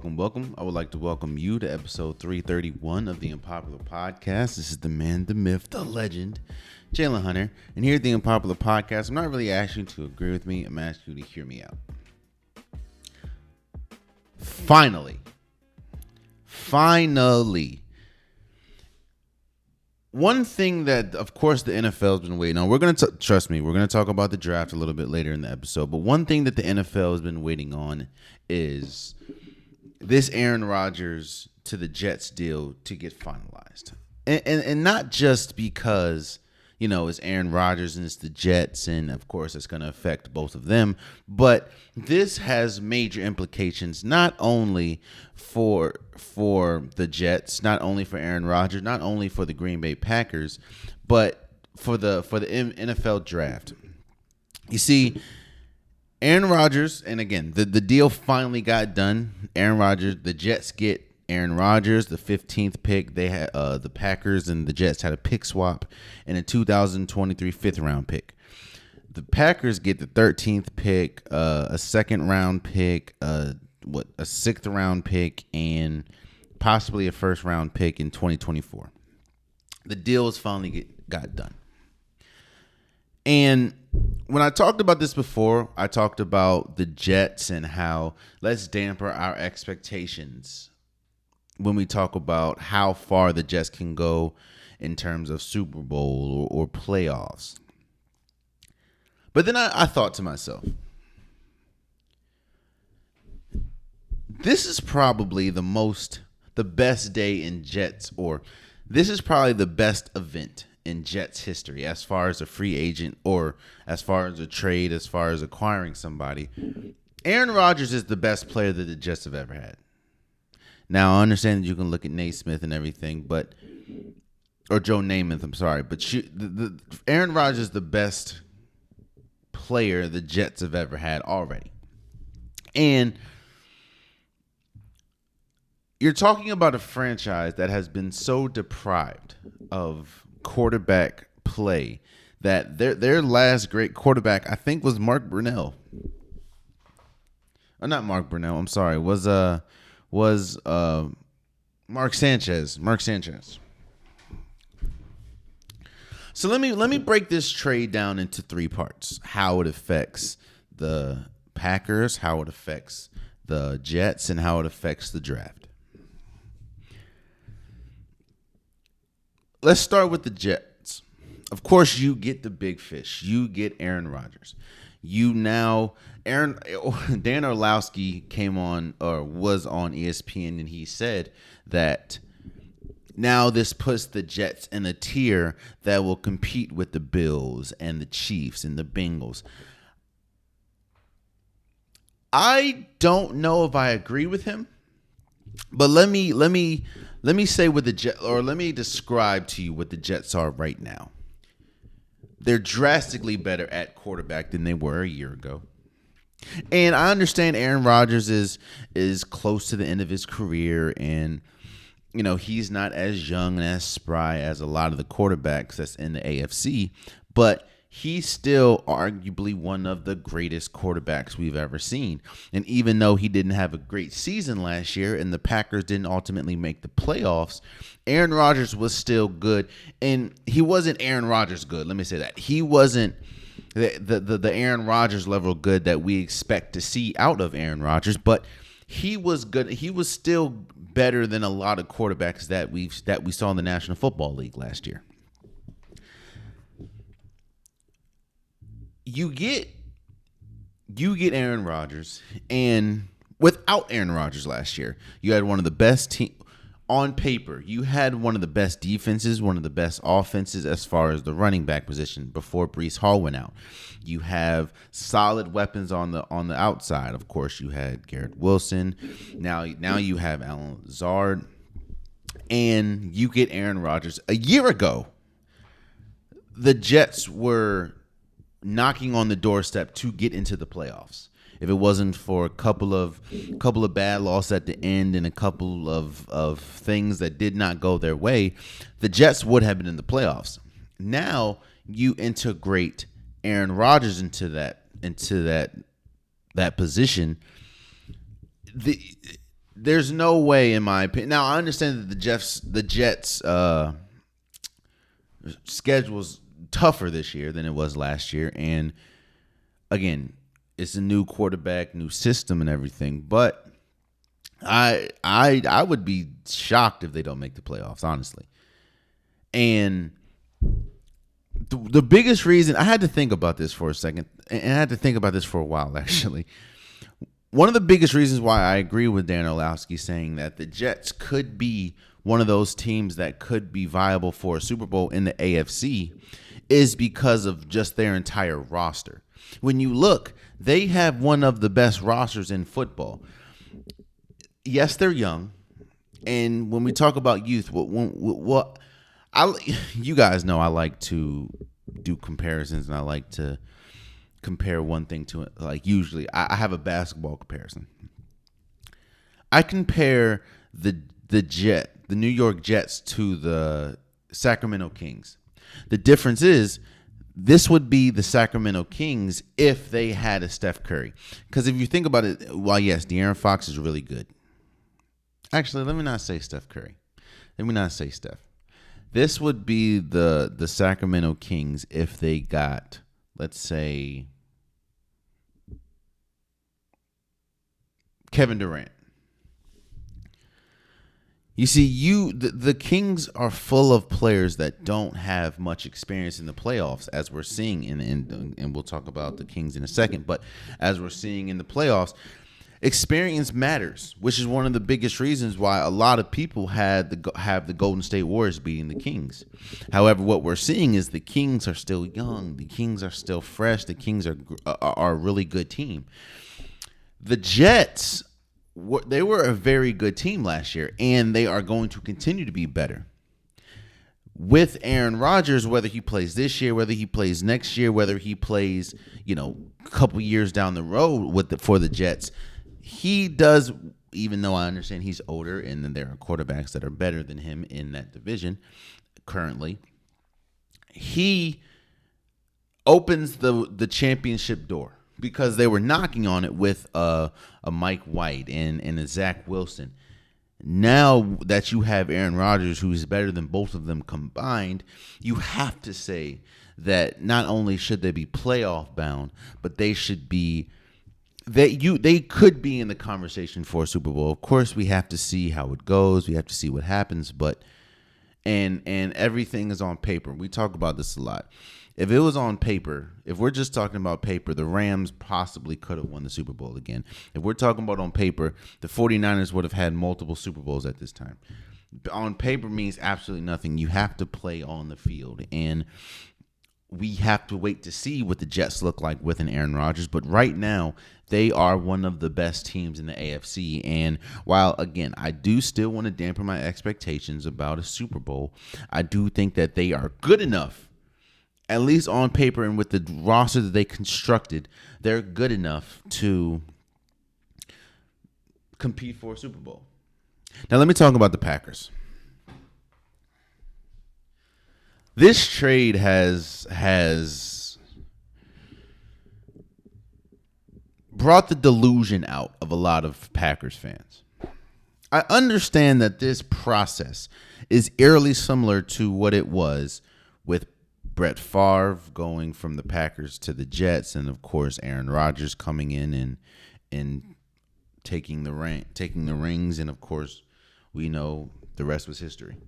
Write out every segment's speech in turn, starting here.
welcome. I would like to welcome you to episode 331 of the Unpopular Podcast. This is the man, the myth, the legend, Jalen Hunter. And here at the Unpopular Podcast, I'm not really asking you to agree with me. I'm asking you to hear me out. Finally. One thing that, of course, the NFL has been waiting on. We're going to trust me. We're going to talk about the draft a little bit later in the episode. But one thing that the NFL has been waiting on is this Aaron Rodgers to the Jets deal to get finalized, and not just because it's Aaron Rodgers and it's the Jets, and of course it's going to affect both of them. But this has major implications not only for the Jets, not only for Aaron Rodgers, not only for the Green Bay Packers, but for the NFL draft. You see, Aaron Rodgers, and again, the deal finally got done. Aaron Rodgers, the Jets get Aaron Rodgers, the 15th pick. They had the Packers and the Jets had a pick swap and a 2023 fifth round pick. The Packers get the 13th pick, a second round pick, a sixth round pick, and possibly a first round pick in 2024. The deal was finally got done. And when I talked about this before, I talked about the Jets and how let's damper our expectations when we talk about how far the Jets can go in terms of Super Bowl or playoffs. But then I thought to myself, this is probably the best day in Jets, or this is probably the best event in Jets history as far as a free agent or as far as a trade, as far as acquiring somebody. Aaron Rodgers is the best player that the Jets have ever had. Now, I understand that you can look at Naismith and everything, or Joe Namath, I'm sorry, but Aaron Rodgers is the best player the Jets have ever had already. And you're talking about a franchise that has been so deprived of quarterback play that their last great quarterback, I think, was Mark Brunell. Not Mark Brunell, I'm sorry, was Mark Sanchez. So let me break this trade down into three parts. How it affects the Packers, how it affects the Jets, and how it affects the draft. Let's start with the Jets. Of course, you get the big fish. You get Aaron Rodgers. Dan Orlowski was on ESPN, and he said that now this puts the Jets in a tier that will compete with the Bills and the Chiefs and the Bengals. I don't know if I agree with him, but let me say what the Jets, or let me describe to you what the Jets are right now. They're drastically better at quarterback than they were a year ago. And I understand Aaron Rodgers is close to the end of his career, and he's not as young and as spry as a lot of the quarterbacks that's in the AFC, but he's still arguably one of the greatest quarterbacks we've ever seen. And even though he didn't have a great season last year and the Packers didn't ultimately make the playoffs, Aaron Rodgers was still good. And he wasn't Aaron Rodgers good. Let me say that. He wasn't the Aaron Rodgers level good that we expect to see out of Aaron Rodgers, but he was good. He was still better than a lot of quarterbacks that we saw in the National Football League last year. You get Aaron Rodgers, and without Aaron Rodgers last year, you had one of the best teams on paper. You had one of the best defenses, one of the best offenses as far as the running back position before Breece Hall went out. You have solid weapons on the outside. Of course, you had Garrett Wilson. Now you have Allen Lazard, and you get Aaron Rodgers. A year ago, the Jets were knocking on the doorstep to get into the playoffs. If it wasn't for a couple of bad losses at the end and a couple of things that did not go their way, the Jets would have been in the playoffs. Now you integrate Aaron Rodgers into that position. there's no way, in my opinion. Now I understand that the Jets schedule's tougher this year than it was last year, and again, it's a new quarterback, new system, and everything. But I would be shocked if they don't make the playoffs, honestly. And the biggest reason, I had to think about this for a second, and I had to think about this for a while, actually. One of the biggest reasons why I agree with Dan Orlovsky saying that the Jets could be one of those teams that could be viable for a Super Bowl in the AFC is because of just their entire roster. When you look, they have one of the best rosters in football. Yes, they're young, and when we talk about youth, you guys know I like to do comparisons, and I like to compare one thing to it. Like usually, I have a basketball comparison. I compare the New York Jets to the Sacramento Kings. The difference is this would be the Sacramento Kings if they had a Steph Curry. Because if you think about it, well, yes, De'Aaron Fox is really good. Actually, let me not say Steph Curry. Let me not say Steph. This would be the Sacramento Kings if they got, let's say, Kevin Durant. You see, the Kings are full of players that don't have much experience in the playoffs, as we're seeing, and we'll talk about the Kings in a second, but as we're seeing in the playoffs, experience matters, which is one of the biggest reasons why a lot of people have the Golden State Warriors beating the Kings. However, what we're seeing is the Kings are still young. The Kings are still fresh. The Kings are a really good team. The Jets, they were a very good team last year, and they are going to continue to be better. With Aaron Rodgers, whether he plays this year, whether he plays next year, whether he plays, a couple years down the road for the Jets, he does, even though I understand he's older and then there are quarterbacks that are better than him in that division currently, he opens the championship door because they were knocking on it with a Mike White and a Zach Wilson. Now that you have Aaron Rodgers, who is better than both of them combined, you have to say that not only should they be playoff bound, but they should be they could be in the conversation for a Super Bowl. Of course, we have to see how it goes. We have to see what happens, but and everything is on paper. We talk about this a lot. If it was on paper, if we're just talking about paper, the Rams possibly could have won the Super Bowl again. If we're talking about on paper, the 49ers would have had multiple Super Bowls at this time. On paper means absolutely nothing. You have to play on the field, and we have to wait to see what the Jets look like with an Aaron Rodgers. But right now, they are one of the best teams in the AFC. And while, again, I do still want to dampen my expectations about a Super Bowl, I do think that they are good enough, at least on paper and with the roster that they constructed, they're good enough to compete for a Super Bowl. Now, let me talk about the Packers. This trade has brought the delusion out of a lot of Packers fans. I understand that this process is eerily similar to what it was with Brett Favre going from the Packers to the Jets, and of course Aaron Rodgers coming in and taking the rings, and of course we know the rest was history.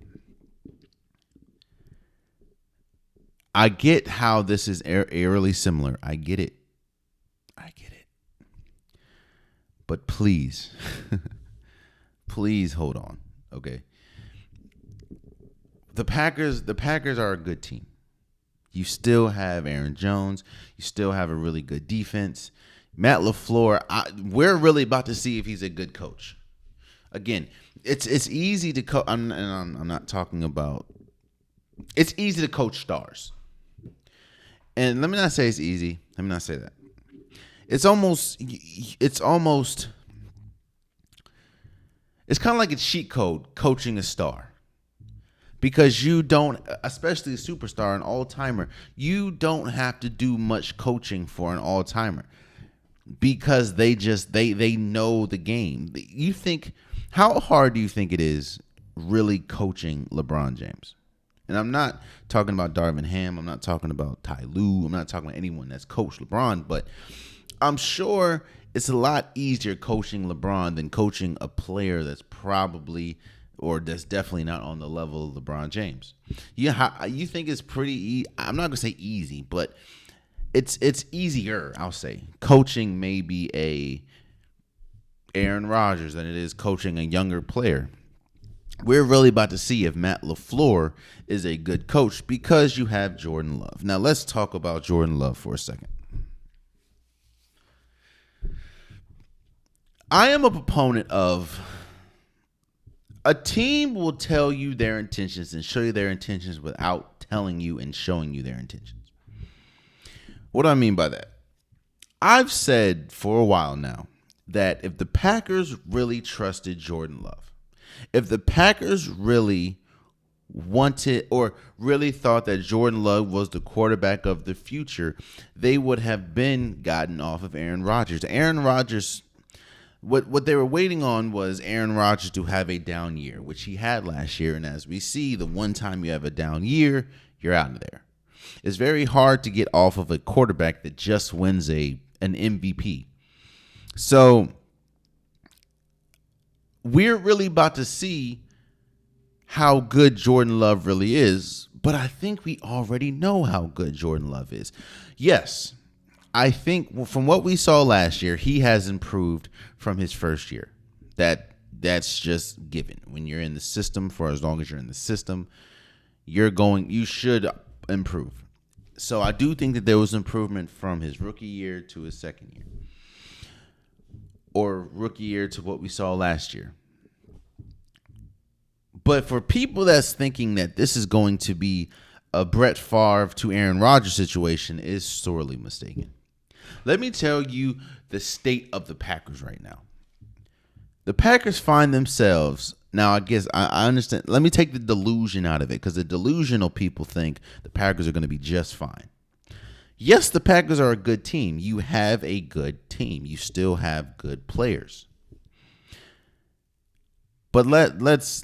I get how this is eerily similar. I get it. But please, please hold on. Okay. The Packers are a good team. You still have Aaron Jones. You still have a really good defense. Matt LaFleur, we're really about to see if he's a good coach. Again, it's easy to coach. I'm not talking about. It's easy to coach stars. And let me not say it's easy. Let me not say that. It's kind of like a cheat code coaching a star. Because you don't, especially a superstar, an all-timer, you don't have to do much coaching for an all-timer. because they know the game. You think, how hard do you think it is really coaching LeBron James? And I'm not talking about Darvin Ham. I'm not talking about Ty Lue. I'm not talking about anyone that's coached LeBron. But I'm sure it's a lot easier coaching LeBron than coaching a player that's probably or that's definitely not on the level of LeBron James. You think it's pretty I'm not going to say easy, but it's easier, I'll say, coaching maybe a Aaron Rodgers than it is coaching a younger player. We're really about to see if Matt LaFleur is a good coach because you have Jordan Love. Now, let's talk about Jordan Love for a second. I am a proponent of a team will tell you their intentions and show you their intentions without telling you and showing you their intentions. What do I mean by that? I've said for a while now that if the Packers really trusted Jordan Love, if the Packers really wanted or really thought that Jordan Love was the quarterback of the future, they would have been gotten off of Aaron Rodgers. Aaron Rodgers, what they were waiting on was Aaron Rodgers to have a down year, which he had last year. And as we see, the one time you have a down year, you're out of there. It's very hard to get off of a quarterback that just wins an MVP. So we're really about to see how good Jordan Love really is, but I think we already know how good Jordan Love is. Yes, I think from what we saw last year, he has improved from his first year. That's just given. When you're in the system, for as long as you're in the system, you should improve. So I do think that there was improvement from his rookie year to his second year, or rookie year to what we saw last year. But for people that's thinking that this is going to be a Brett Favre to Aaron Rodgers situation is sorely mistaken. Let me tell you the state of the Packers right now. The Packers find themselves, now I guess I understand, let me take the delusion out of it, because the delusional people think the Packers are going to be just fine. Yes, the Packers are a good team. You have a good team. You still have good players. But let's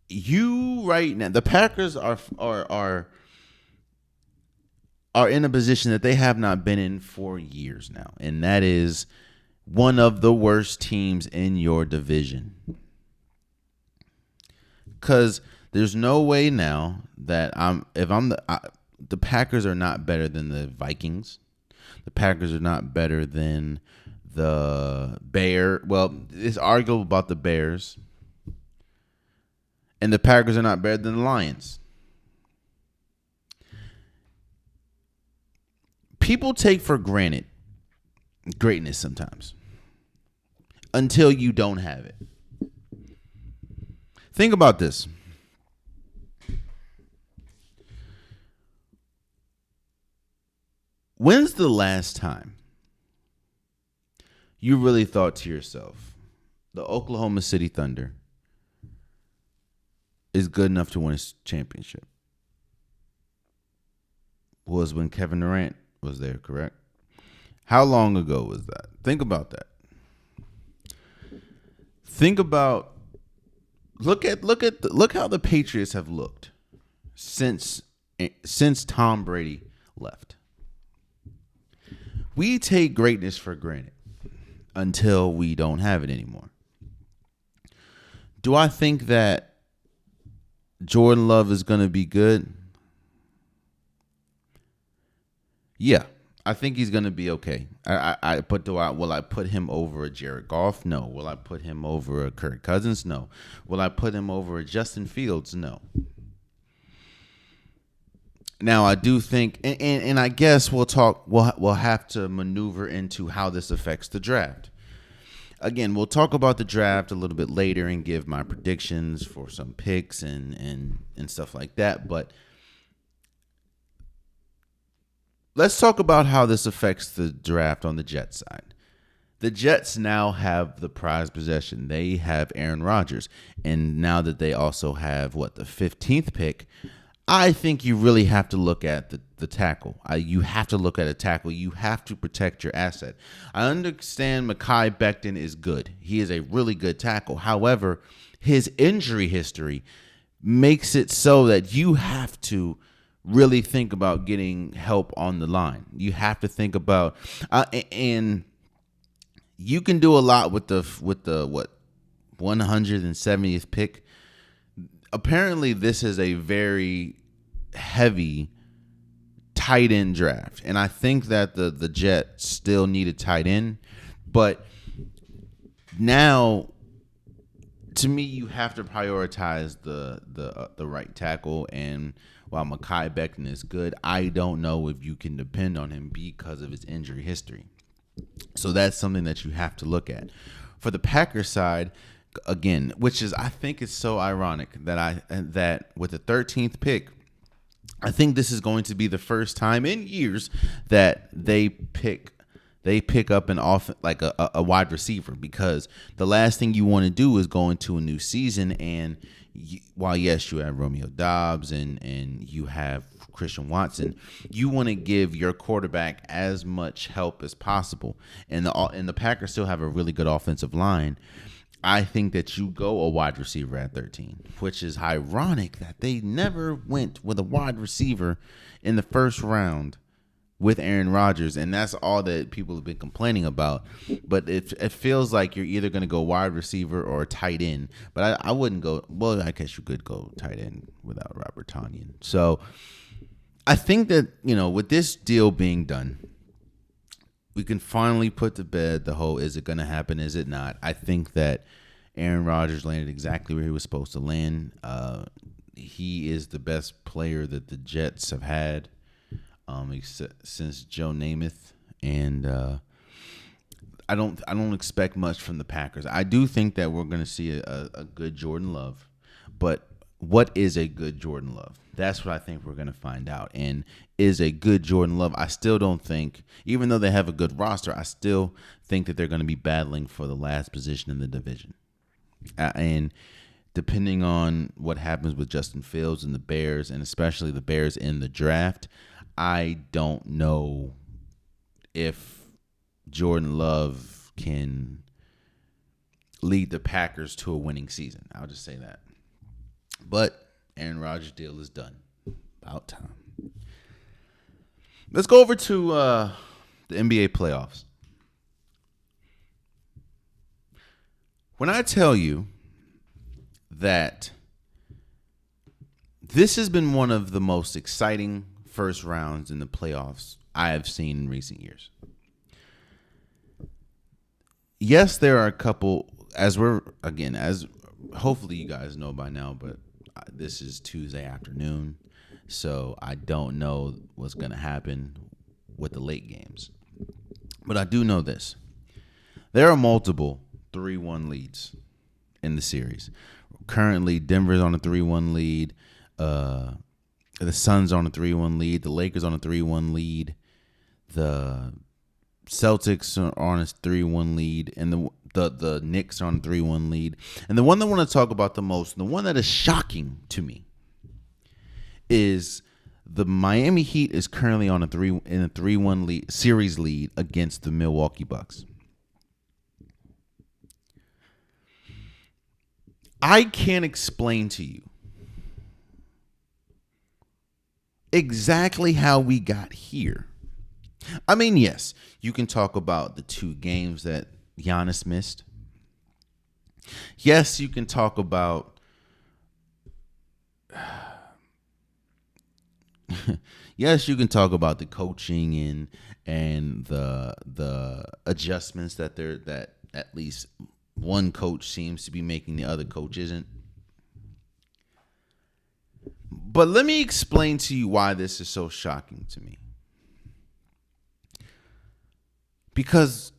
you right now, the Packers are in a position that they have not been in for years now, and that is one of the worst teams in your division. Because there's no way now that the Packers are not better than the Vikings. The Packers are not better than the Bears. Well, it's arguable about the Bears. And the Packers are not better than the Lions. People take for granted greatness sometimes until you don't have it. Think about this. When's the last time you really thought to yourself, the Oklahoma City Thunder is good enough to win a championship? Was when Kevin Durant was there, correct? How long ago was that? Think about that. Think about look how the Patriots have looked since Tom Brady left. We take greatness for granted until we don't have it anymore. Do I think that Jordan Love is going to be good? Yeah, I think he's going to be okay. Will I put him over a Jared Goff? No. Will I put him over a Kirk Cousins? No. Will I put him over a Justin Fields? No. Now I do think, and I guess we'll have to maneuver into how this affects the draft. Again, we'll talk about the draft a little bit later and give my predictions for some picks and stuff like that. But let's talk about how this affects the draft on the Jets side. The Jets now have the prized possession. They have Aaron Rodgers. And now that they also have, the 15th pick, I think you really have to look at the tackle. You have to look at a tackle. You have to protect your asset. I understand Mekhi Becton is good. He is a really good tackle. However, his injury history makes it so that you have to really think about getting help on the line. You have to think about and you can do a lot with the 170th pick. Apparently this is a very heavy tight end draft, and I think that the Jets still need a tight end, but now to me you have to prioritize the right tackle. And while Mekhi Becton is good, I don't know if you can depend on him because of his injury history. So that's something that you have to look at. For the Packers side, again, which is, I think it's so ironic that with the 13th pick, I think this is going to be the first time in years that they pick up an like a wide receiver, because the last thing you want to do is go into a new season and while yes you have Romeo Doubs and you have Christian Watson, you want to give your quarterback as much help as possible, and the Packers still have a really good offensive line. I think that you go a wide receiver at 13, which is ironic that they never went with a wide receiver in the first round with Aaron Rodgers, and that's all that people have been complaining about. But it feels like you're either going to go wide receiver or tight end. But I wouldn't go. Well, I guess you could go tight end without Robert Tonyan. So I think that, with this deal being done, we can finally put to bed the whole, is it going to happen, is it not? I think that Aaron Rodgers landed exactly where he was supposed to land. He is the best player that the Jets have had since Joe Namath, and I don't expect much from the Packers. I do think that we're going to see a good Jordan Love, but what is a good Jordan Love? That's what I think we're going to find out. And is a good Jordan Love, I still don't think, even though they have a good roster, I still think that they're going to be battling for the last position in the division. And depending on what happens with Justin Fields and the Bears, and especially the Bears in the draft, I don't know if Jordan Love can lead the Packers to a winning season. I'll just say that. But Aaron Rodgers' deal is done. About time. Let's go over to the NBA playoffs. When I tell you that this has been one of the most exciting first rounds in the playoffs I have seen in recent years. Yes, there are a couple, as hopefully you guys know by now, but this is Tuesday afternoon, so I don't know what's going to happen with the late games. But I do know this. There are multiple 3-1 leads in the series. Currently, Denver's on a 3-1 lead. The Suns on a 3-1 lead. The Lakers on a 3-1 lead. The Celtics are on a 3-1 lead. And the Knicks are on a 3-1 lead. And the one that I want to talk about the most, the one that is shocking to me, is the Miami Heat is currently on a 3-1 lead, series lead against the Milwaukee Bucks. I can't explain to you exactly how we got here. I mean, yes, you can talk about the 2 games that Giannis missed. Yes, you can talk about the coaching and the adjustments that at least one coach seems to be making, the other coach isn't. But let me explain to you why this is so shocking to me. Because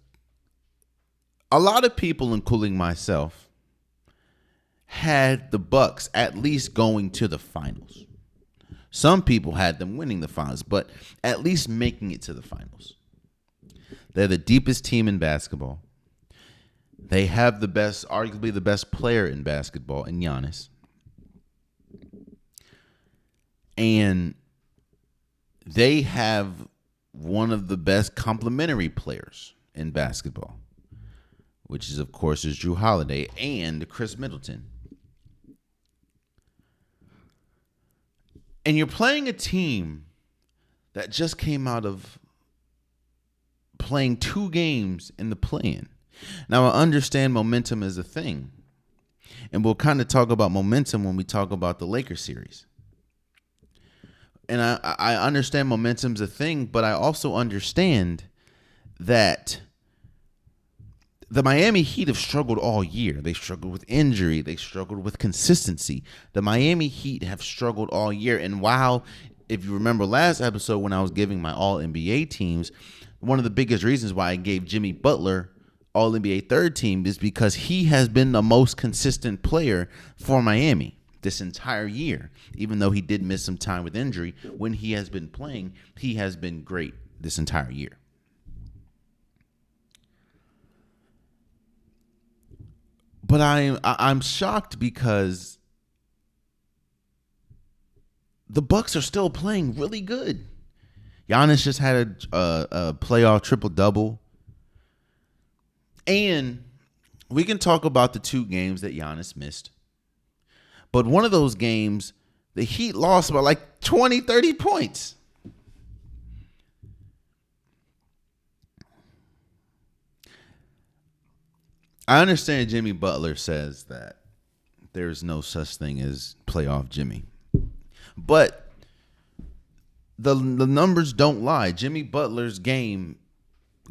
a lot of people, including myself, had the Bucks at least going to the finals. Some people had them winning the finals, but at least making it to the finals. They're the deepest team in basketball. They have arguably the best player in basketball in Giannis. And they have one of the best complementary players in basketball, which is, of course, is Drew Holiday and Chris Middleton. And you're playing a team that just came out of playing 2 games in the play-in. Now, I understand momentum is a thing. And we'll kind of talk about momentum when we talk about the Lakers series. And I understand momentum's a thing, but I also understand that the Miami Heat have struggled all year. They struggled with injury. They struggled with consistency. The Miami Heat have struggled all year. And while, if you remember last episode when I was giving my All-NBA teams, one of the biggest reasons why I gave Jimmy Butler All-NBA third team is because he has been the most consistent player for Miami this entire year. Even though he did miss some time with injury, when he has been playing, he has been great this entire year. But I'm shocked because the Bucks are still playing really good. Giannis just had a playoff triple-double. And we can talk about the 2 games that Giannis missed. But one of those games, the Heat lost by like 20, 30 points. I understand Jimmy Butler says that there's no such thing as playoff Jimmy. But the numbers don't lie. Jimmy Butler's game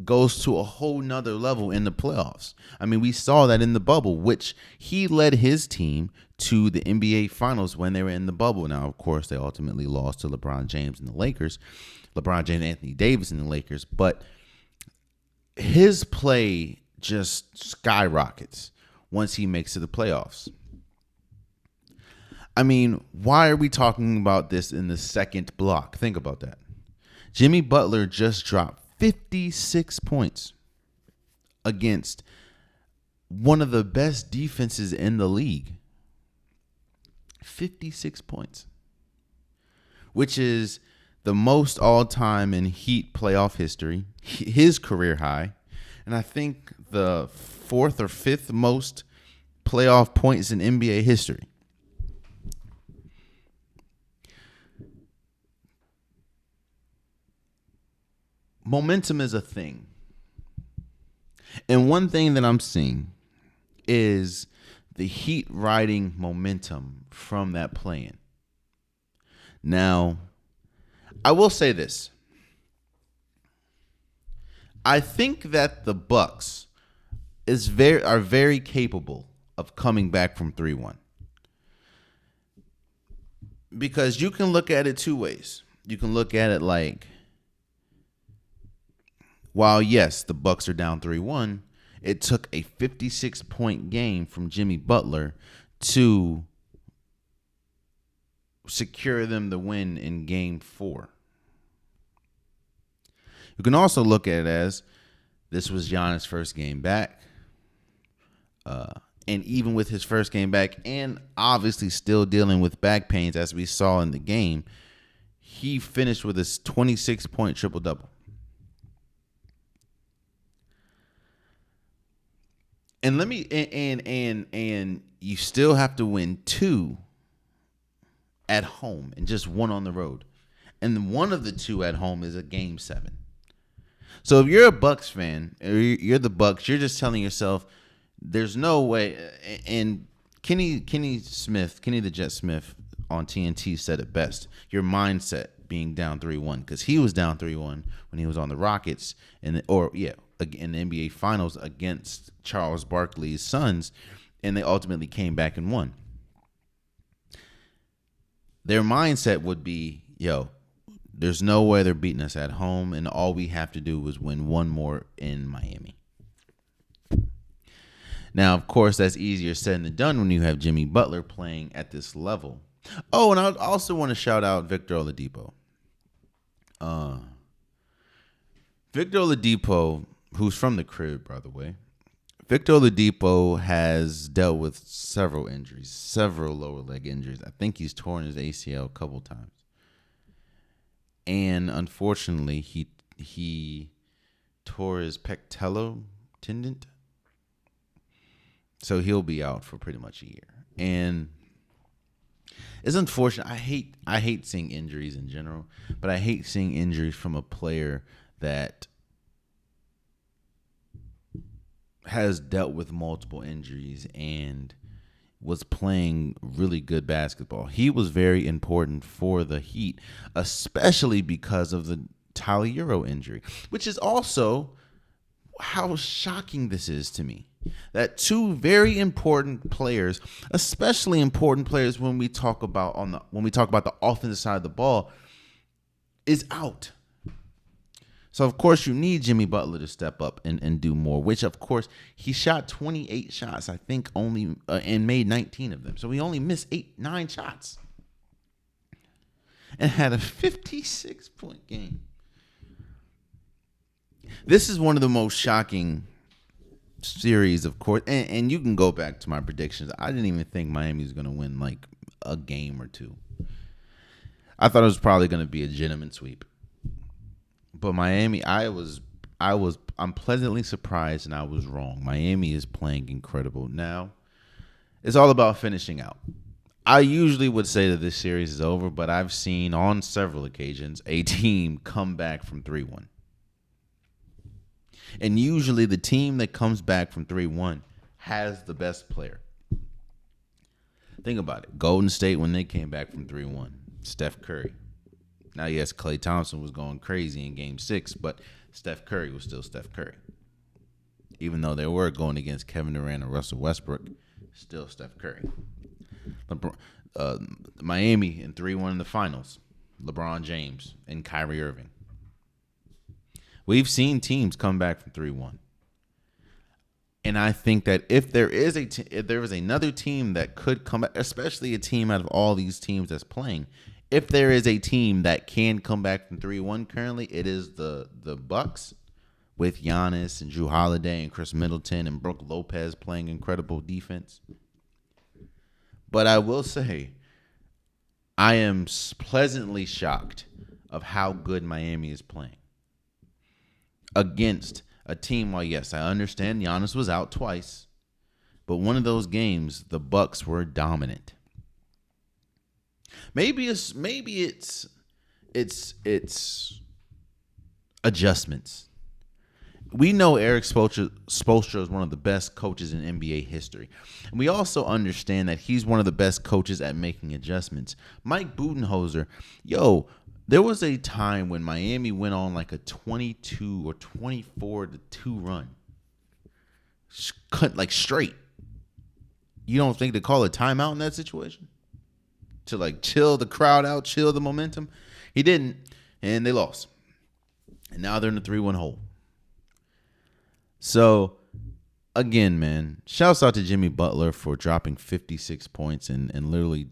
goes to a whole nother level in the playoffs. I mean, we saw that in the bubble, which he led his team to the NBA Finals when they were in the bubble. Now, of course, they ultimately lost to LeBron James and the Lakers. LeBron James and Anthony Davis and the Lakers. But his play just skyrockets once he makes it to the playoffs. I mean, why are we talking about this in the second block? Think about that. Jimmy Butler just dropped 56 points against one of the best defenses in the league. 56 points, which is the most all-time in Heat playoff history, his career high, and I think the 4th or 5th most playoff points in NBA history. Momentum is a thing. And one thing that I'm seeing is the Heat riding momentum from that play-in. Now, I will say this. I think that the Bucks are very capable of coming back from 3-1. Because you can look at it 2 ways. You can look at it like, while yes, the Bucks are down 3-1, it took a 56-point game from Jimmy Butler to secure them the win in Game 4. You can also look at it as this was Giannis' first game back. And even with his first game back and obviously still dealing with back pains as we saw in the game, he finished with his 26-point triple-double. And and you still have to win 2 at home and just 1 on the road. And one of the 2 at home is a Game 7. So if you're a Bucks fan, or you're the Bucks, you're just telling yourself, there's no way. And Kenny the Jet Smith on TNT said it best. Your mindset being down 3-1, because he was down 3-1 when he was on the Rockets in the NBA Finals against Charles Barkley's Suns, and they ultimately came back and won. Their mindset would be, there's no way they're beating us at home, and all we have to do is win 1 more in Miami. Now, of course, that's easier said than done when you have Jimmy Butler playing at this level. Oh, and I also want to shout out Victor Oladipo. Victor Oladipo, who's from the crib, by the way. Victor Oladipo has dealt with several injuries, several lower leg injuries. I think he's torn his ACL a couple times. and unfortunately, he tore his pectoral tendon, so he'll be out for pretty much a year. And it's unfortunate. I hate seeing injuries in general, but I hate seeing injuries from a player that has dealt with multiple injuries and was playing really good basketball. He was very important for the Heat, especially because of the Tyler Hero injury, which is also how shocking this is to me. That two very important players, especially important players when we talk about the offensive side of the ball, is out. So, of course, you need Jimmy Butler to step up and do more, which, of course, he shot 28 shots, I think, only and made 19 of them. So he only missed 9 shots and had a 56-point game. This is one of the most shocking series, of course. And you can go back to my predictions. I didn't even think Miami was going to win like a game or two. I thought it was probably going to be a gentleman sweep. But Miami, I'm pleasantly surprised, and I was wrong. Miami is playing incredible. Now, it's all about finishing out. I usually would say that this series is over, but I've seen on several occasions a team come back from 3-1. And usually the team that comes back from 3-1 has the best player. Think about it. Golden State, when they came back from 3-1, Steph Curry. Now, yes, Klay Thompson was going crazy in Game 6, but Steph Curry was still Steph Curry. Even though they were going against Kevin Durant and Russell Westbrook, still Steph Curry. Miami in 3-1 in the finals, LeBron James and Kyrie Irving. We've seen teams come back from 3-1. And I think that if there is another team that could come back, especially a team out of all these teams that's playing, if there is a team that can come back from 3-1 currently, it is the Bucks with Giannis and Jrue Holiday and Chris Middleton and Brook Lopez playing incredible defense. But I will say, I am pleasantly shocked of how good Miami is playing against a team. Well, yes, I understand Giannis was out twice, but one of those games, the Bucks were dominant. Maybe it's adjustments. We know Eric Spoelstra is one of the best coaches in NBA history. And we also understand that he's one of the best coaches at making adjustments. Mike Budenholzer, there was a time when Miami went on like a 22 or 24-2 run. Like straight. You don't think to call a timeout in that situation? To like chill the crowd out, chill the momentum? He didn't, and they lost. And now they're in the 3-1 hole. So, again, man, shouts out to Jimmy Butler for dropping 56 points and literally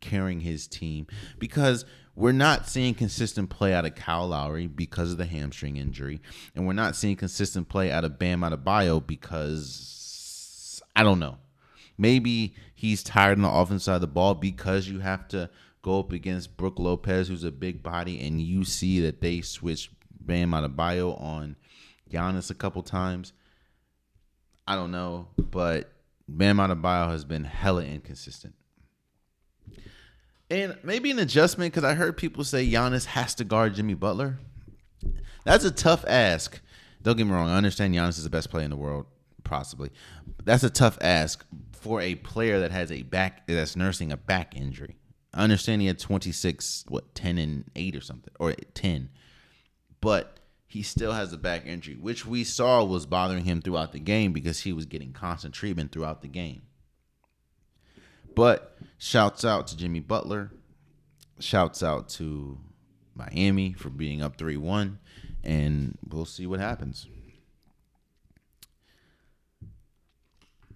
carrying his team, because we're not seeing consistent play out of Kyle Lowry because of the hamstring injury, and we're not seeing consistent play out of Bam Adebayo because, I don't know, maybe he's tired on the offensive side of the ball because you have to go up against Brook Lopez, who's a big body, and you see that they switched Bam Adebayo on Giannis a couple times. I don't know, but Bam Adebayo has been hella inconsistent. And maybe an adjustment, because I heard people say Giannis has to guard Jimmy Butler. That's a tough ask. Don't get me wrong. I understand Giannis is the best player in the world, possibly. That's a tough ask for a player that has that's nursing a back injury. I understand he had 26, 10 and 8 or something, or 10. But he still has a back injury, which we saw was bothering him throughout the game because he was getting constant treatment throughout the game. But shouts out to Jimmy Butler. Shouts out to Miami for being up 3-1. And we'll see what happens.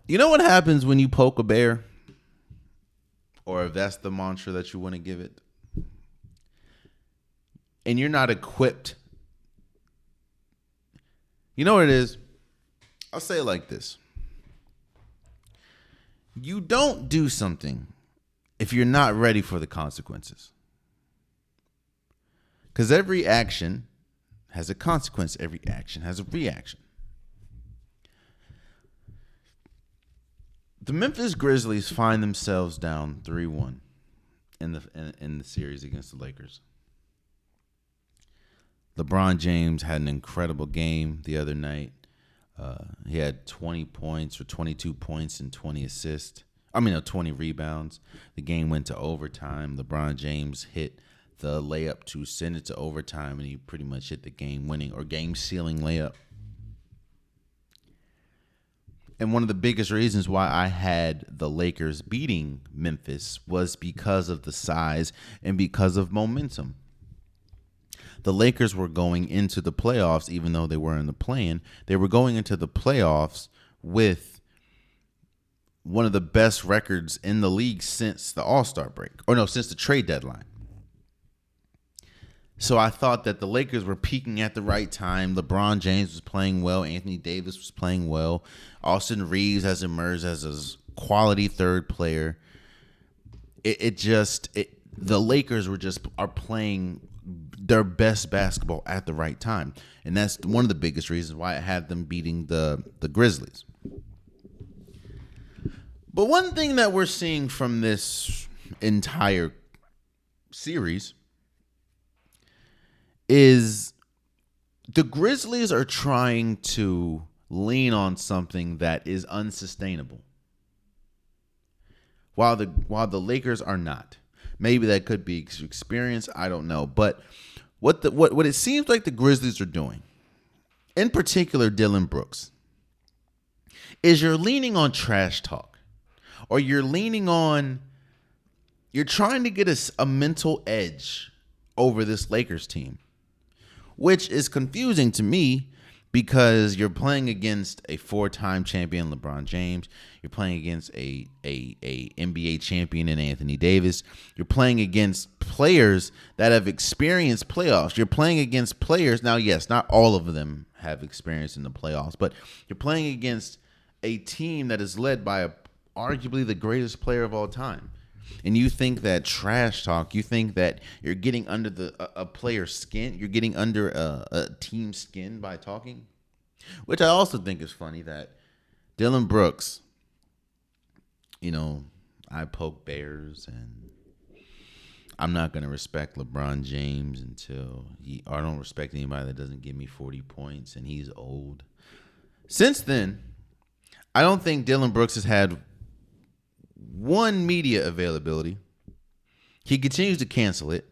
You know what happens when you poke a bear? Or if that's the mantra that you want to give it. And you're not equipped. You know what it is? I'll say it like this. You don't do something if you're not ready for the consequences. Because every action has a consequence. Every action has a reaction. The Memphis Grizzlies find themselves down 3-1 in the series against the Lakers. LeBron James had an incredible game the other night. He had 20 points or 22 points and 20 assists. 20 rebounds. The game went to overtime. LeBron James hit the layup to send it to overtime, and he pretty much hit the game-winning or game-sealing layup. And one of the biggest reasons why I had the Lakers beating Memphis was because of the size and because of momentum. The Lakers were going into the playoffs, even though they were in the play-in. They were going into the playoffs with one of the best records in the league since the All-Star break. Since the trade deadline. So I thought that the Lakers were peaking at the right time. LeBron James was playing well. Anthony Davis was playing well. Austin Reeves has emerged as a quality third player. The Lakers are playing their best basketball at the right time. And that's one of the biggest reasons why I had them beating the Grizzlies. But one thing that we're seeing from this entire series is the Grizzlies are trying to lean on something that is unsustainable, while the Lakers are not. Maybe that could be experience. I don't know. But what it seems like the Grizzlies are doing, in particular Dillon Brooks, is you're leaning on trash talk, or you're trying to get a mental edge over this Lakers team, which is confusing to me because you're playing against a 4-time champion LeBron James. You're playing against a NBA champion in Anthony Davis. You're playing against players that have experienced playoffs. You're playing against players. Now, yes, not all of them have experience in the playoffs, but you're playing against a team that is led by arguably the greatest player of all time. And you think that trash talk, you think that you're getting under a player's skin, you're getting under a team's skin by talking, which I also think is funny that Dillon Brooks, I poke bears and I'm not going to respect LeBron James I don't respect anybody that doesn't give me 40 points and he's old. Since then, I don't think Dillon Brooks has had one media availability. He continues to cancel it.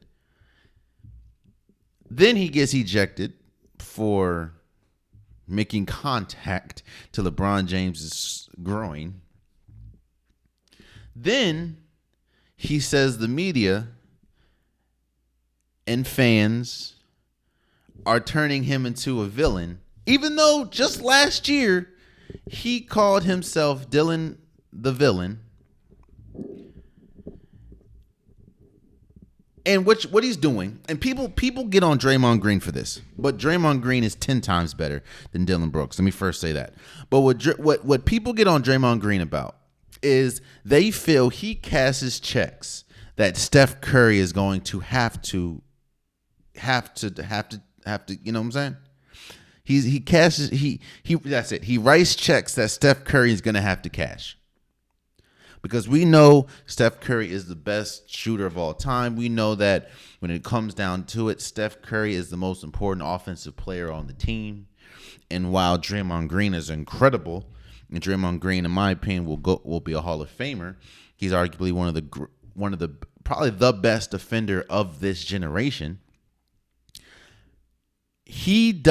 Then he gets ejected for making contact to LeBron James's groin. Then he says the media and fans are turning him into a villain, even though just last year he called himself Dillon the Villain. And what he's doing, and people get on Draymond Green for this, but Draymond Green is 10 times better than Dillon Brooks. Let me first say that. But what people get on Draymond Green about is they feel he cashes checks that Steph Curry is going to have to, you know what I'm saying? He cashes that's it. He writes checks that Steph Curry is going to have to cash. Because we know Steph Curry is the best shooter of all time. We know that when it comes down to it, Steph Curry is the most important offensive player on the team. And while Draymond Green is incredible, and Draymond Green, in my opinion, will be a Hall of Famer, he's arguably one of the probably the best defender of this generation. He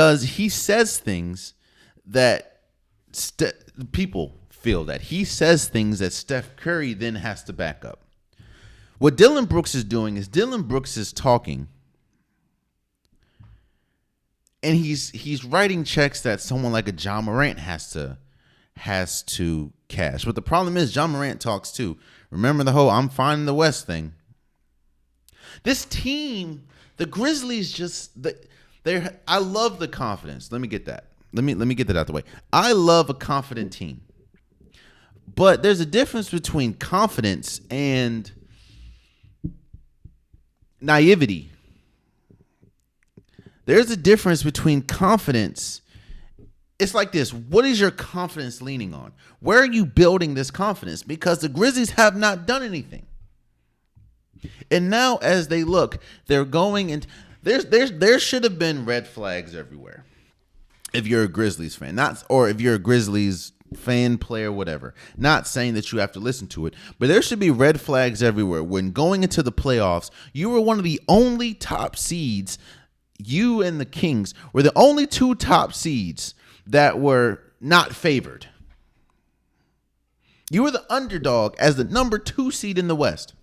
says things that people feel that he says things that Steph Curry then has to back up. What Dillon Brooks is doing is Dillon Brooks is talking, and he's writing checks that someone like a John Morant has to cash. But the problem is John Morant talks too. Remember the whole "I'm fine in the West" thing. This team, the Grizzlies, I love the confidence. Let me get that. Let me get that out the way. I love a confident team. But there's a difference between confidence and naivety. There's a difference between confidence. It's like this. What is your confidence leaning on? Where are you building this confidence? Because the Grizzlies have not done anything. And now as they look, they're going and there should have been red flags everywhere. If you're a Grizzlies fan, or if you're a Grizzlies fan, player, whatever. Not saying that you have to listen to it, but there should be red flags everywhere. When going into the playoffs, you were one of the only top seeds. You and the Kings were the only two top seeds that were not favored. You were the underdog as the number 2 seed in the West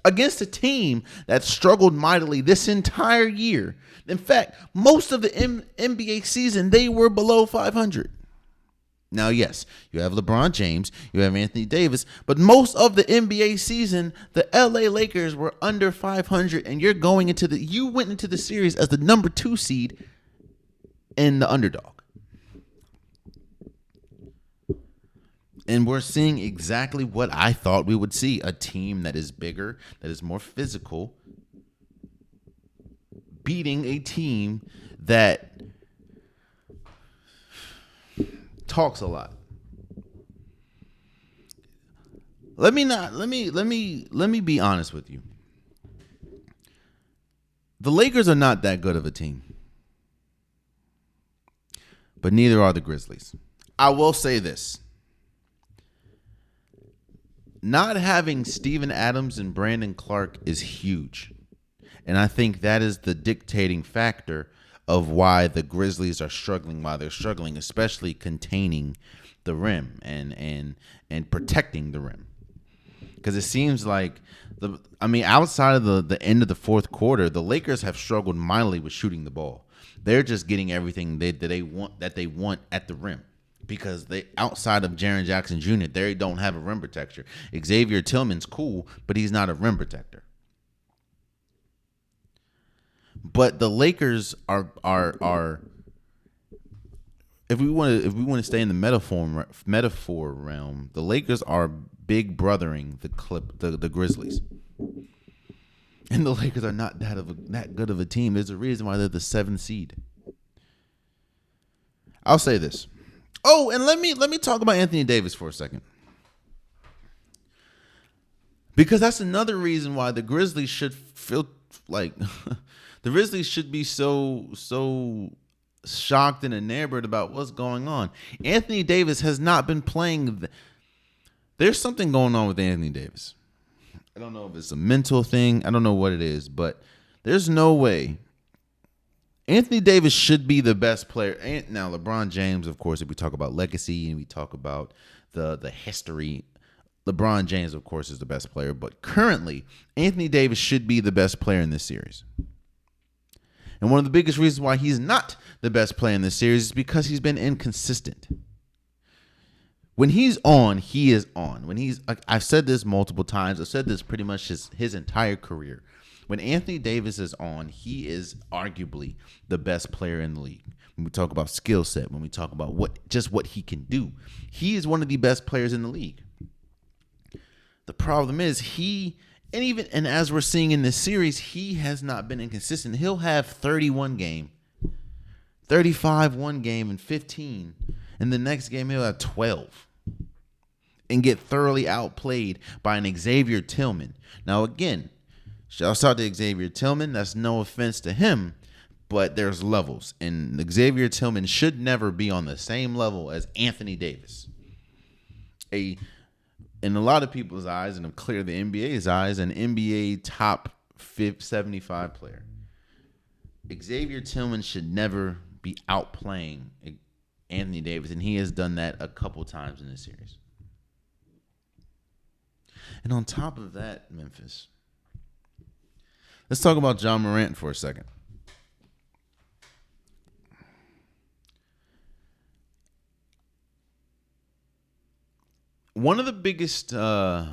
against a team that struggled mightily this entire year. In fact, most of the NBA season, they were below 500. Now, yes, you have LeBron James, you have Anthony Davis, but most of the NBA season, the LA Lakers were under 500, and you went into the series as the number 2 seed and the underdog. And we're seeing exactly what I thought we would see. A team that is bigger, that is more physical, beating a team that talks a lot. Let me be honest with you. The Lakers are not that good of a team. But neither are the Grizzlies. I will say this. Not having Steven Adams and Brandon Clark is huge. And I think that is the dictating factor of why the Grizzlies are struggling, why they're struggling, especially containing the rim and protecting the rim. Because it seems like, outside of the end of the fourth quarter, the Lakers have struggled mightily with shooting the ball. They're just getting everything that they want at the rim. Because they, outside of Jaren Jackson Jr., they don't have a rim protector. Xavier Tillman's cool, but he's not a rim protector. But the Lakers are if we want to stay in the metaphor realm, the Lakers are big brothering the Grizzlies. And the Lakers are not that good of a team. There's a reason why they're the 7th seed. I'll say this. Oh, and let me talk about Anthony Davis for a second. Because that's another reason why the Grizzlies should feel like the Grizzlies should be so shocked and enamored about what's going on. Anthony Davis has not been playing. There's something going on with Anthony Davis. I don't know if it's a mental thing. I don't know what it is, but there's no way. Anthony Davis should be the best player. And now, LeBron James, of course, if we talk about legacy and we talk about the history, LeBron James, of course, is the best player. But currently, Anthony Davis should be the best player in this series. And one of the biggest reasons why he's not the best player in this series is because he's been inconsistent. When he's on, he is on. I've said this multiple times. I've said this pretty much his entire career. When Anthony Davis is on, he is arguably the best player in the league. When we talk about skill set, when we talk about what he can do, he is one of the best players in the league. The problem is and as we're seeing in this series, he has not been inconsistent. He'll have 31 game, 35 one game, and 15. And the next game he'll have 12. And get thoroughly outplayed by an Xavier Tillman. Now again, shouts out to Xavier Tillman. That's no offense to him, but there's levels. And Xavier Tillman should never be on the same level as Anthony Davis. In a lot of people's eyes, and clear the NBA's eyes, an NBA top 75 player. Xavier Tillman should never be outplaying Anthony Davis, and he has done that a couple times in this series. And on top of that, Memphis, let's talk about John Morant for a second. One of the biggest how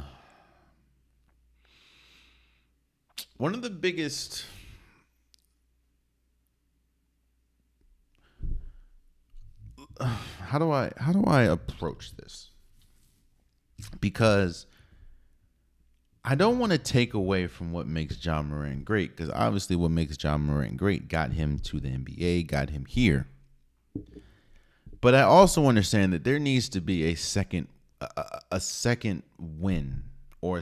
do I approach this? Because I don't want to take away from what makes John Morant great, because obviously what makes John Morant great got him to the NBA, got him here. But I also understand that there needs to be a second win, or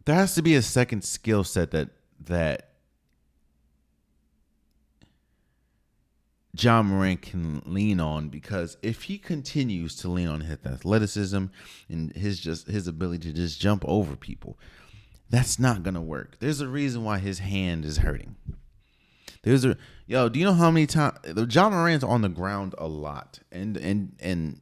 there has to be a second skill set that John Morant can lean on, because if he continues to lean on his athleticism and his ability to just jump over people, that's not gonna work. There's a reason why his hand is hurting. Do you know how many times John Morant's on the ground a lot, and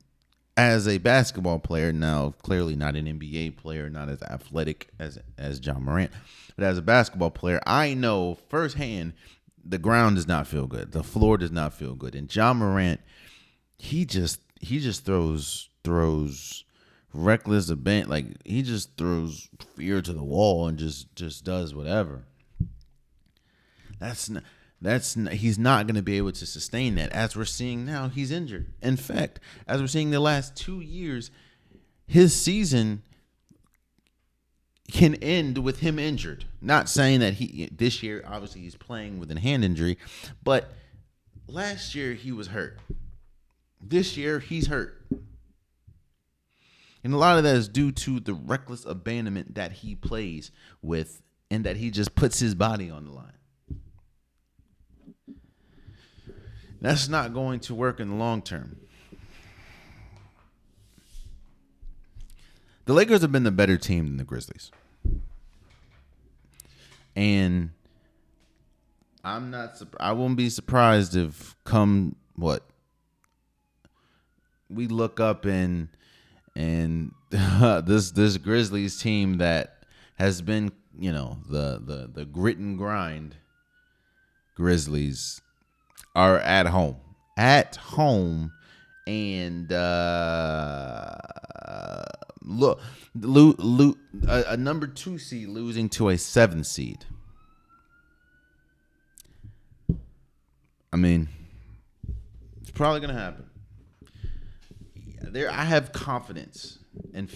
as a basketball player, now clearly not an NBA player, not as athletic as John Morant, but as a basketball player, I know firsthand the ground does not feel good. The floor does not feel good. And John Morant, he just throws reckless abandon, like he just throws fear to the wall and just does whatever. He's not going to be able to sustain that. As we're seeing now, he's injured. In fact, as we're seeing the last 2 years, his season can end with him injured. Not saying that this year, obviously he's playing with a hand injury, but last year he was hurt. This year he's hurt. And a lot of that is due to the reckless abandonment that he plays with, and that he just puts his body on the line. That's not going to work in the long term. The Lakers have been the better team than the Grizzlies. And I won't be surprised if we look up and this Grizzlies team that has been, the grit and grind Grizzlies are at home, and a number 2 seed losing to a 7 seed. I mean, it's probably gonna happen. I have confidence and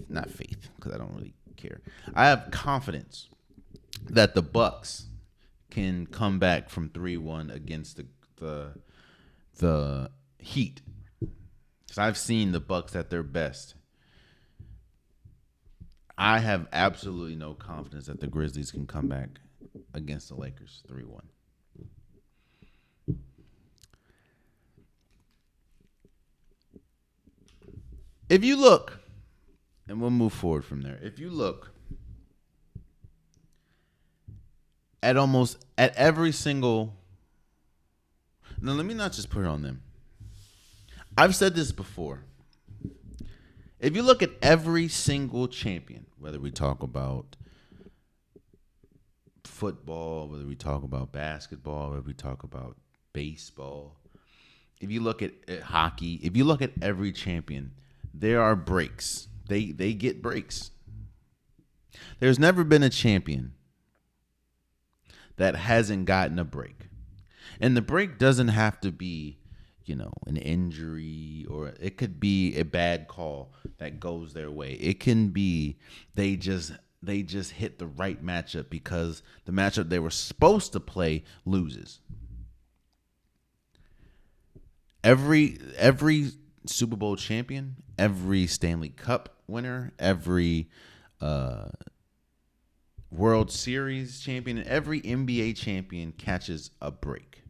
not faith, because I don't really care. I have confidence that the Bucks can come back from 3-1 against the Heat. Because I've seen the Bucks at their best. I have absolutely no confidence that the Grizzlies can come back against the Lakers 3-1. If you look, and we'll move forward from there. If you look at every single... Now, let me not just put it on them. I've said this before. If you look at every single champion, whether we talk about football, whether we talk about basketball, whether we talk about baseball, if you look at hockey, if you look at every champion, there are breaks. They get breaks. There's never been a champion that hasn't gotten a break. And the break doesn't have to be, an injury, or it could be a bad call that goes their way. It can be they just hit the right matchup because the matchup they were supposed to play loses. Every Super Bowl champion, every Stanley Cup winner, every World Series champion, and every NBA champion catches a break.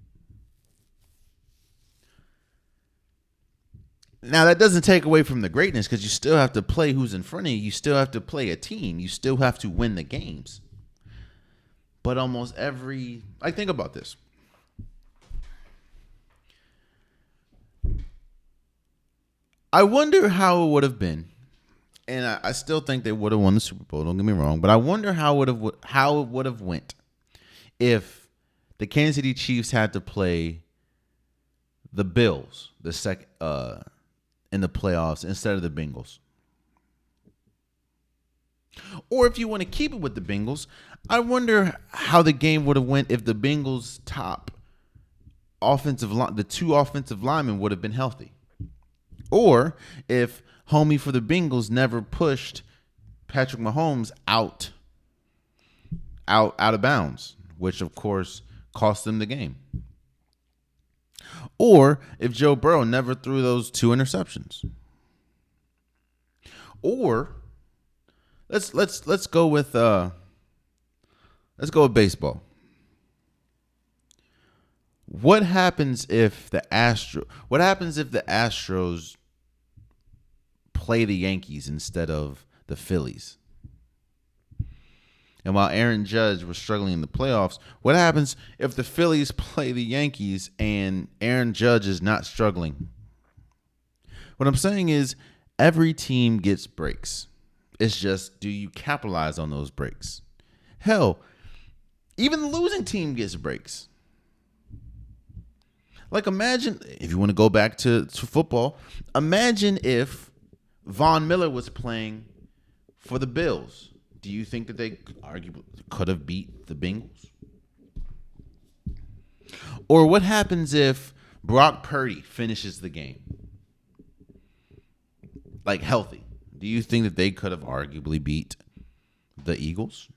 Now, that doesn't take away from the greatness, because you still have to play who's in front of you. You still have to play a team. You still have to win the games. But almost think about this. I wonder how it would have been, and I still think they would have won the Super Bowl. Don't get me wrong, but I wonder how it would have went if the Kansas City Chiefs had to play the Bills in the playoffs instead of the Bengals. Or if you want to keep it with the Bengals, I wonder how the game would have went if the Bengals' top the two offensive linemen would have been healthy. Or if homie for the Bengals never pushed Patrick Mahomes out of bounds, which of course cost them the game. Or if Joe Burrow never threw those 2 interceptions. Or let's go with baseball. What happens if the Astros play the Yankees instead of the Phillies? And while Aaron Judge was struggling in the playoffs, what happens if the Phillies play the Yankees and Aaron Judge is not struggling? What I'm saying is every team gets breaks. It's just, do you capitalize on those breaks? Hell, even the losing team gets breaks. Like, imagine, if you want to go back to football, imagine if Von Miller was playing for the Bills. Do you think that they arguably could have beat the Bengals? Or what happens if Brock Purdy finishes the game like healthy? Do you think that they could have arguably beat the Eagles?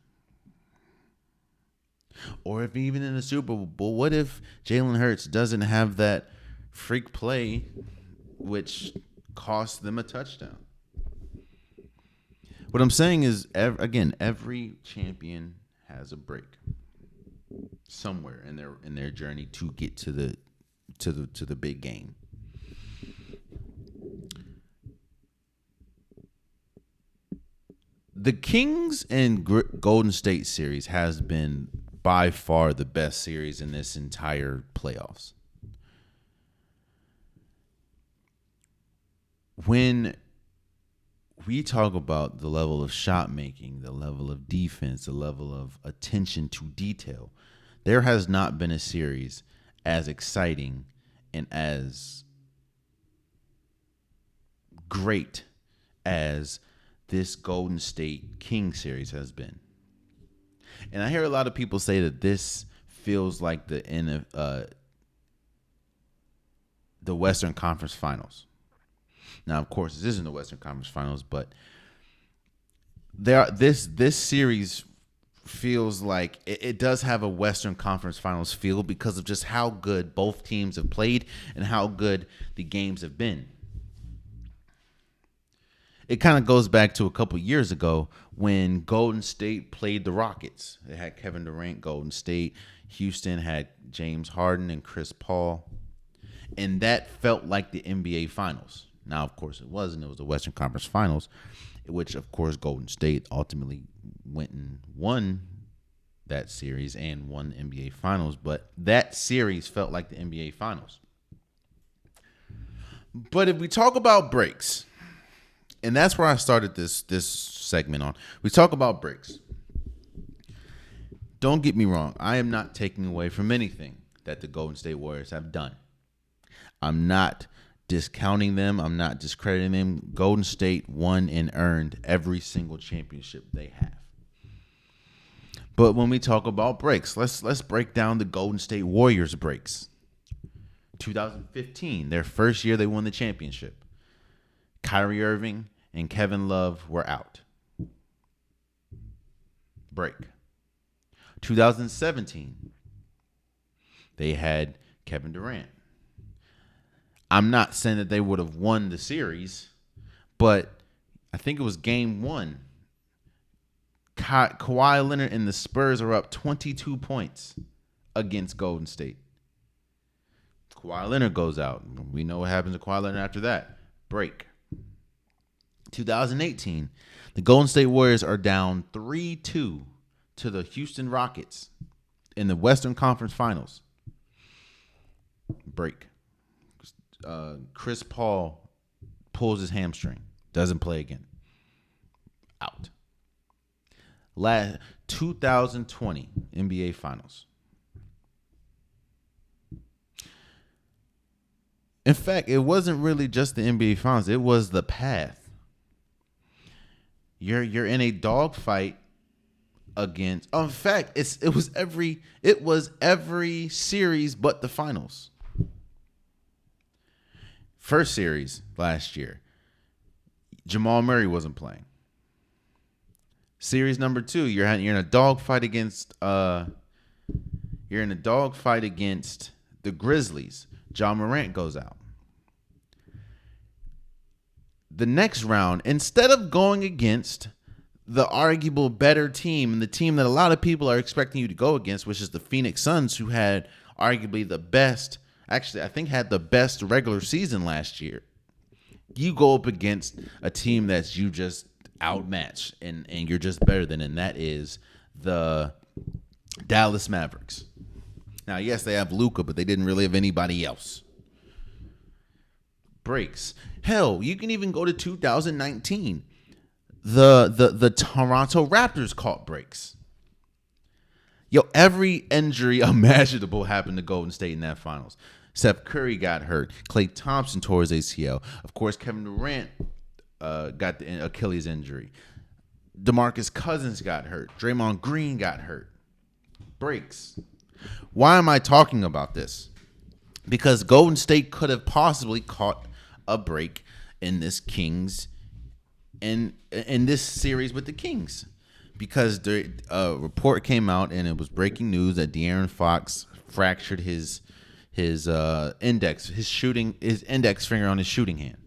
Or if even in the Super Bowl, what if Jalen Hurts doesn't have that freak play which cost them a touchdown? What I'm saying is, every champion has a break somewhere in their journey to get to the big game. The Kings and Golden State series has been by far the best series in this entire playoffs. When we talk about the level of shot making, the level of defense, the level of attention to detail, there has not been a series as exciting and as great as this Golden State Kings series has been. And I hear a lot of people say that this feels like the end of the Western Conference Finals. Now, of course, this isn't the Western Conference Finals, but this series feels like it does have a Western Conference Finals feel because of just how good both teams have played and how good the games have been. It kind of goes back to a couple years ago when Golden State played the Rockets. They had Kevin Durant, Golden State. Houston had James Harden and Chris Paul. And that felt like the NBA Finals. Now, of course, it wasn't. It was the Western Conference Finals, which, of course, Golden State ultimately went and won that series and won the NBA Finals. But that series felt like the NBA Finals. But if we talk about breaks, and that's where I started this segment on. We talk about breaks. Don't get me wrong. I am not taking away from anything that the Golden State Warriors have done. I'm not discounting them. I'm not discrediting them. Golden State won and earned every single championship they have. But when we talk about breaks, let's break down the Golden State Warriors breaks. 2015, their first year they won the championship. Kyrie Irving and Kevin Love were out. Break. 2017, they had Kevin Durant. I'm not saying that they would have won the series, but I think it was game 1. Kawhi Leonard and the Spurs are up 22 points against Golden State. Kawhi Leonard goes out. We know what happens to Kawhi Leonard after that. Break. 2018, the Golden State Warriors are down 3-2 to the Houston Rockets in the Western Conference Finals. Break. Chris Paul pulls his hamstring. Doesn't play again. Out. 2020 NBA Finals. In fact, it wasn't really just the NBA Finals. It was the path. You're in a dogfight against. Oh, in fact, it was every series but the finals. First series last year, Jamal Murray wasn't playing. Series number 2, you're in a dogfight against the Grizzlies. Ja Morant goes out. The next round, instead of going against the arguable better team and the team that a lot of people are expecting you to go against, which is the Phoenix Suns, who had arguably the best, actually I think had the best regular season last year, you go up against a team that's you just outmatched and you're just better than, and that is the Dallas Mavericks. Now, yes, they have Luka, but they didn't really have anybody else. Breaks. Hell, you can even go to 2019. The Toronto Raptors caught breaks. Yo, every injury imaginable happened to Golden State in that finals. Steph Curry got hurt. Klay Thompson tore his ACL. Of course, Kevin Durant got the Achilles injury. DeMarcus Cousins got hurt. Draymond Green got hurt. Breaks. Why am I talking about this? Because Golden State could have possibly caught a break in this Kings in this series with the Kings, because a report came out and it was breaking news that De'Aaron Fox fractured his index finger on his shooting hand,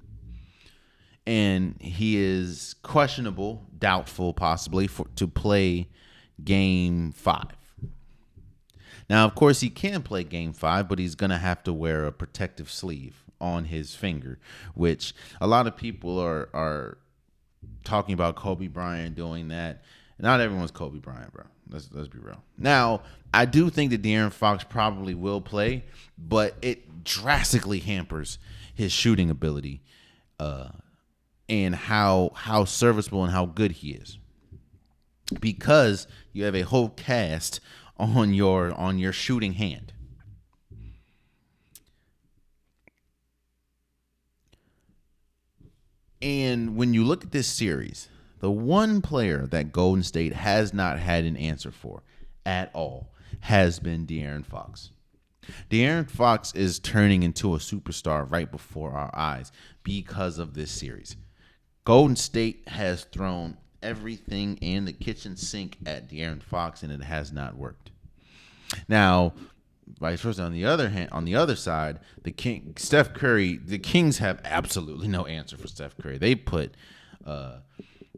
and he is questionable, doubtful, possibly to play Game 5. Now, of course, he can play Game 5, but he's going to have to wear a protective sleeve on his finger, which a lot of people are talking about Kobe Bryant doing that. Not everyone's Kobe Bryant, bro. Let's be real. Now, I do think that De'Aaron Fox probably will play, but it drastically hampers his shooting ability and how serviceable and how good he is, because you have a whole cast on your shooting hand. And when you look at this series, the one player that Golden State has not had an answer for at all has been De'Aaron Fox. De'Aaron Fox is turning into a superstar right before our eyes because of this series. Golden State has thrown everything in the kitchen sink at De'Aaron Fox, and it has not worked. Now, vice versa, on the other side, Steph Curry, the Kings have absolutely no answer for Steph Curry. They've put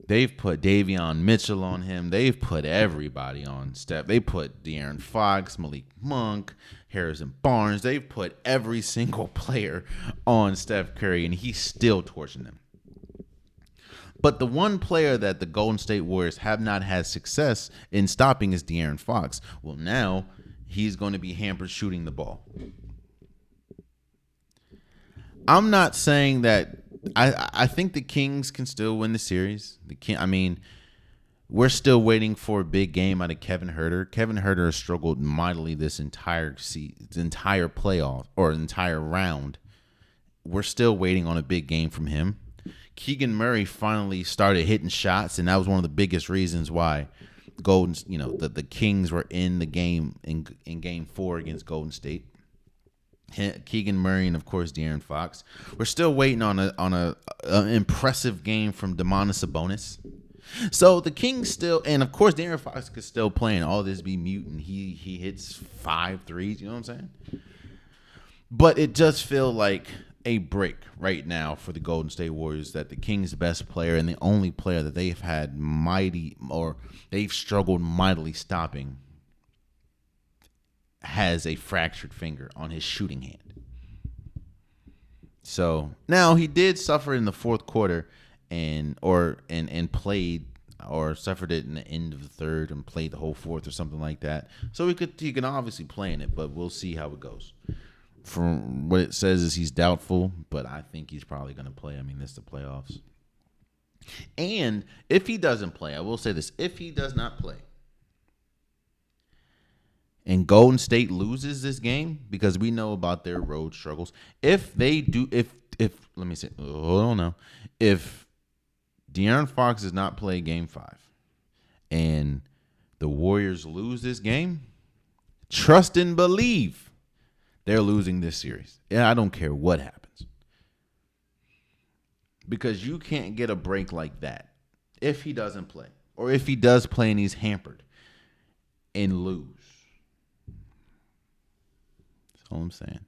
Davion Mitchell on him. They've put everybody on Steph. They put De'Aaron Fox, Malik Monk, Harrison Barnes. They've put every single player on Steph Curry, and he's still torching them. But the one player that the Golden State Warriors have not had success in stopping is De'Aaron Fox. Well, now he's going to be hampered shooting the ball. I'm not saying that I think the Kings can still win the series. We're still waiting for a big game out of Kevin Huerter. Kevin Huerter has struggled mightily this entire playoff or entire round. We're still waiting on a big game from him. Keegan Murray finally started hitting shots, and that was one of the biggest reasons why the Kings were in the game in Game 4 against Golden State. Keegan Murray and, of course, De'Aaron Fox. We're still waiting on an impressive game from Domantas Sabonis. So the Kings still, and of course De'Aaron Fox could still play, and all this be mutant. He hits 5 threes. You know what I'm saying? But it does feel like a break right now for the Golden State Warriors that the Kings' best player and the only player that they've had they've struggled mightily stopping has a fractured finger on his shooting hand. So now he did suffer in the fourth quarter and played, or suffered it in the end of the third and played the whole fourth or something like that. So he can obviously play in it, but we'll see how it goes. From what it says is he's doubtful, but I think he's probably going to play. This is the playoffs. And if he doesn't play, I will say this: if he does not play, and Golden State loses this game, because we know about their road struggles. If they do, let me say, hold on now. If De'Aaron Fox does not play Game 5, and the Warriors lose this game, trust and believe they're losing this series. Yeah, I don't care what happens. because you can't get a break like that if he doesn't play, or if he does play and he's hampered and lose. That's all I'm saying.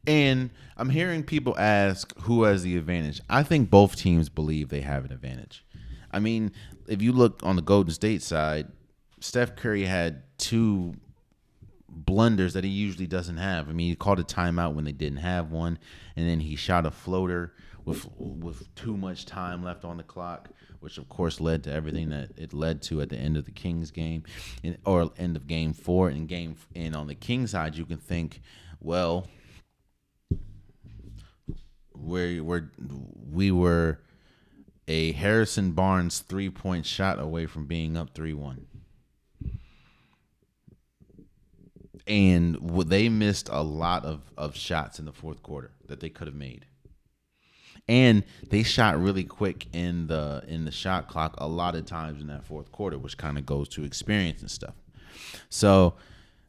And I'm hearing people ask who has the advantage. I think both teams believe they have an advantage. I mean, if you look on the Golden State side, Steph Curry had 2 blunders that he usually doesn't have. I mean, he called a timeout when they didn't have one, and then he shot a floater with too much time left on the clock, which of course led to everything that it led to at the end of the Kings game, or end of Game 4. And on the Kings side, you can think, well, we were a Harrison Barnes 3-point shot away from being up 3-1. And they missed a lot of shots in the fourth quarter that they could have made. And they shot really quick in the shot clock a lot of times in that fourth quarter, which kind of goes to experience and stuff. So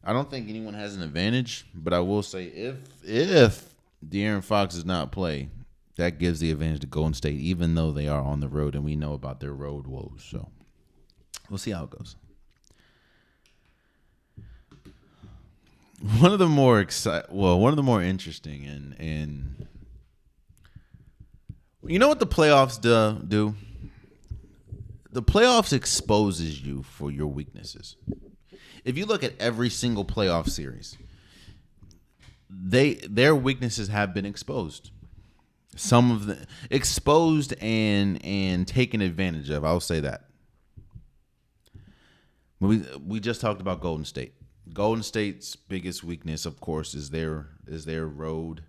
I don't think anyone has an advantage, but I will say if De'Aaron Fox does not play, that gives the advantage to Golden State, even though they are on the road and we know about their road woes. So we'll see how it goes. One of the more interesting and you know what the playoffs do? The playoffs exposes you for your weaknesses. If you look at every single playoff series, their weaknesses have been exposed. Some of them exposed and taken advantage of. I'll say that. We just talked about Golden State. Golden State's biggest weakness, of course, is their road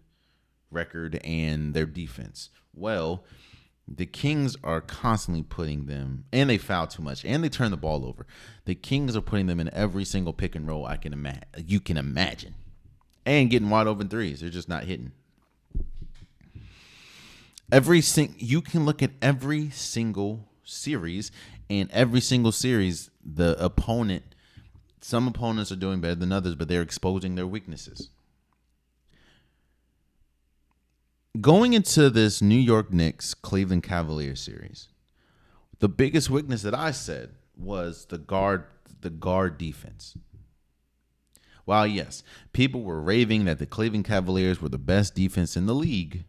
record and their defense. Well, the Kings are constantly putting them, and they foul too much, and they turn the ball over. The Kings are putting them in every single pick and roll you can imagine, and getting wide open threes. They're just not hitting. You can look at every single series, and every single series, the opponent. Some opponents are doing better than others, but they're exposing their weaknesses. Going into this New York Knicks Cleveland Cavaliers series, the biggest weakness that I said was the guard defense. While yes, people were raving that the Cleveland Cavaliers were the best defense in the league,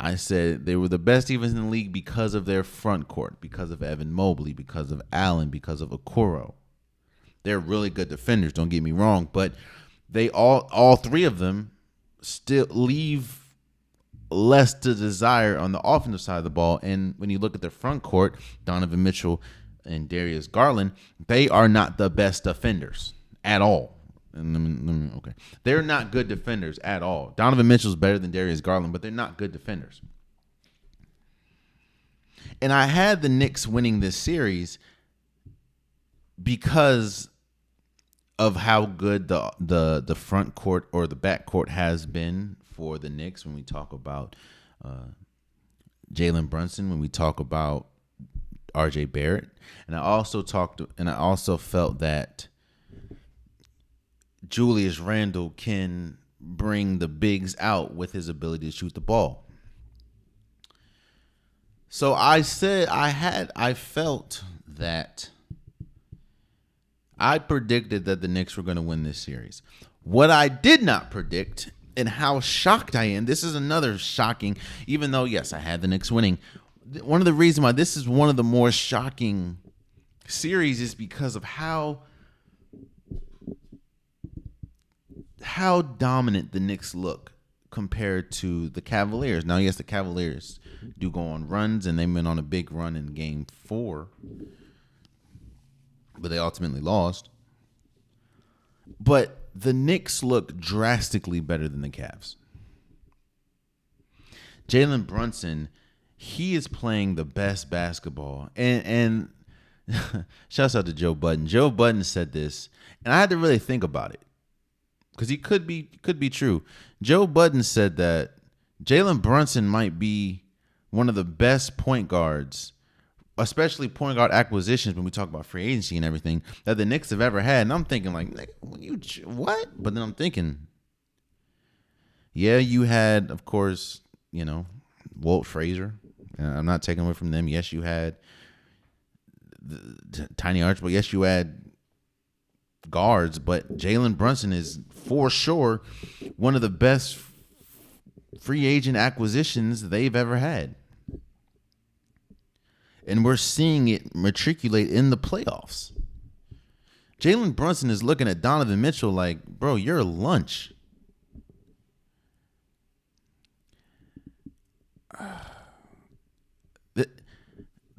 I said they were the best defense in the league because of their front court, because of Evan Mobley, because of Allen, because of Okoro. They're really good defenders, don't get me wrong, but they all 3 of them still leave less to desire on the offensive side of the ball. And when you look at their front court, Donovan Mitchell and Darius Garland, they are not the best defenders at all. Okay, they're not good defenders at all. Donovan Mitchell's better than Darius Garland, but they're not good defenders. And I had the Knicks winning this series because of how good the front court or the back court has been for the Knicks. When we talk about Jalen Brunson, when we talk about R.J. Barrett, and I also felt that Julius Randle can bring the bigs out with his ability to shoot the ball. So I said I felt that I predicted that the Knicks were going to win this series. What I did not predict, and how shocked I am, this is another shocking, even though, yes, I had the Knicks winning. One of the reasons why this is one of the more shocking series is because of how dominant the Knicks look compared to the Cavaliers. Now, yes, the Cavaliers do go on runs, and they went on a big run in Game 4, but they ultimately lost. But the Knicks look drastically better than the Cavs. Jalen Brunson, he is playing the best basketball. And shouts out to Joe Budden. Joe Budden said this, and I had to really think about it because he could be true. Joe Budden said that Jalen Brunson might be one of the best point guards, especially point guard acquisitions when we talk about free agency and everything, that the Knicks have ever had. And I'm thinking like, what? But then I'm thinking, yeah, you had, of course, Walt Frazier. I'm not taking away from them. Yes, you had Tiny Archibald. Yes, you had guards, but Jalen Brunson is for sure one of the best free agent acquisitions they've ever had. And we're seeing it matriculate in the playoffs. Jalen Brunson is looking at Donovan Mitchell like, bro, you're lunch.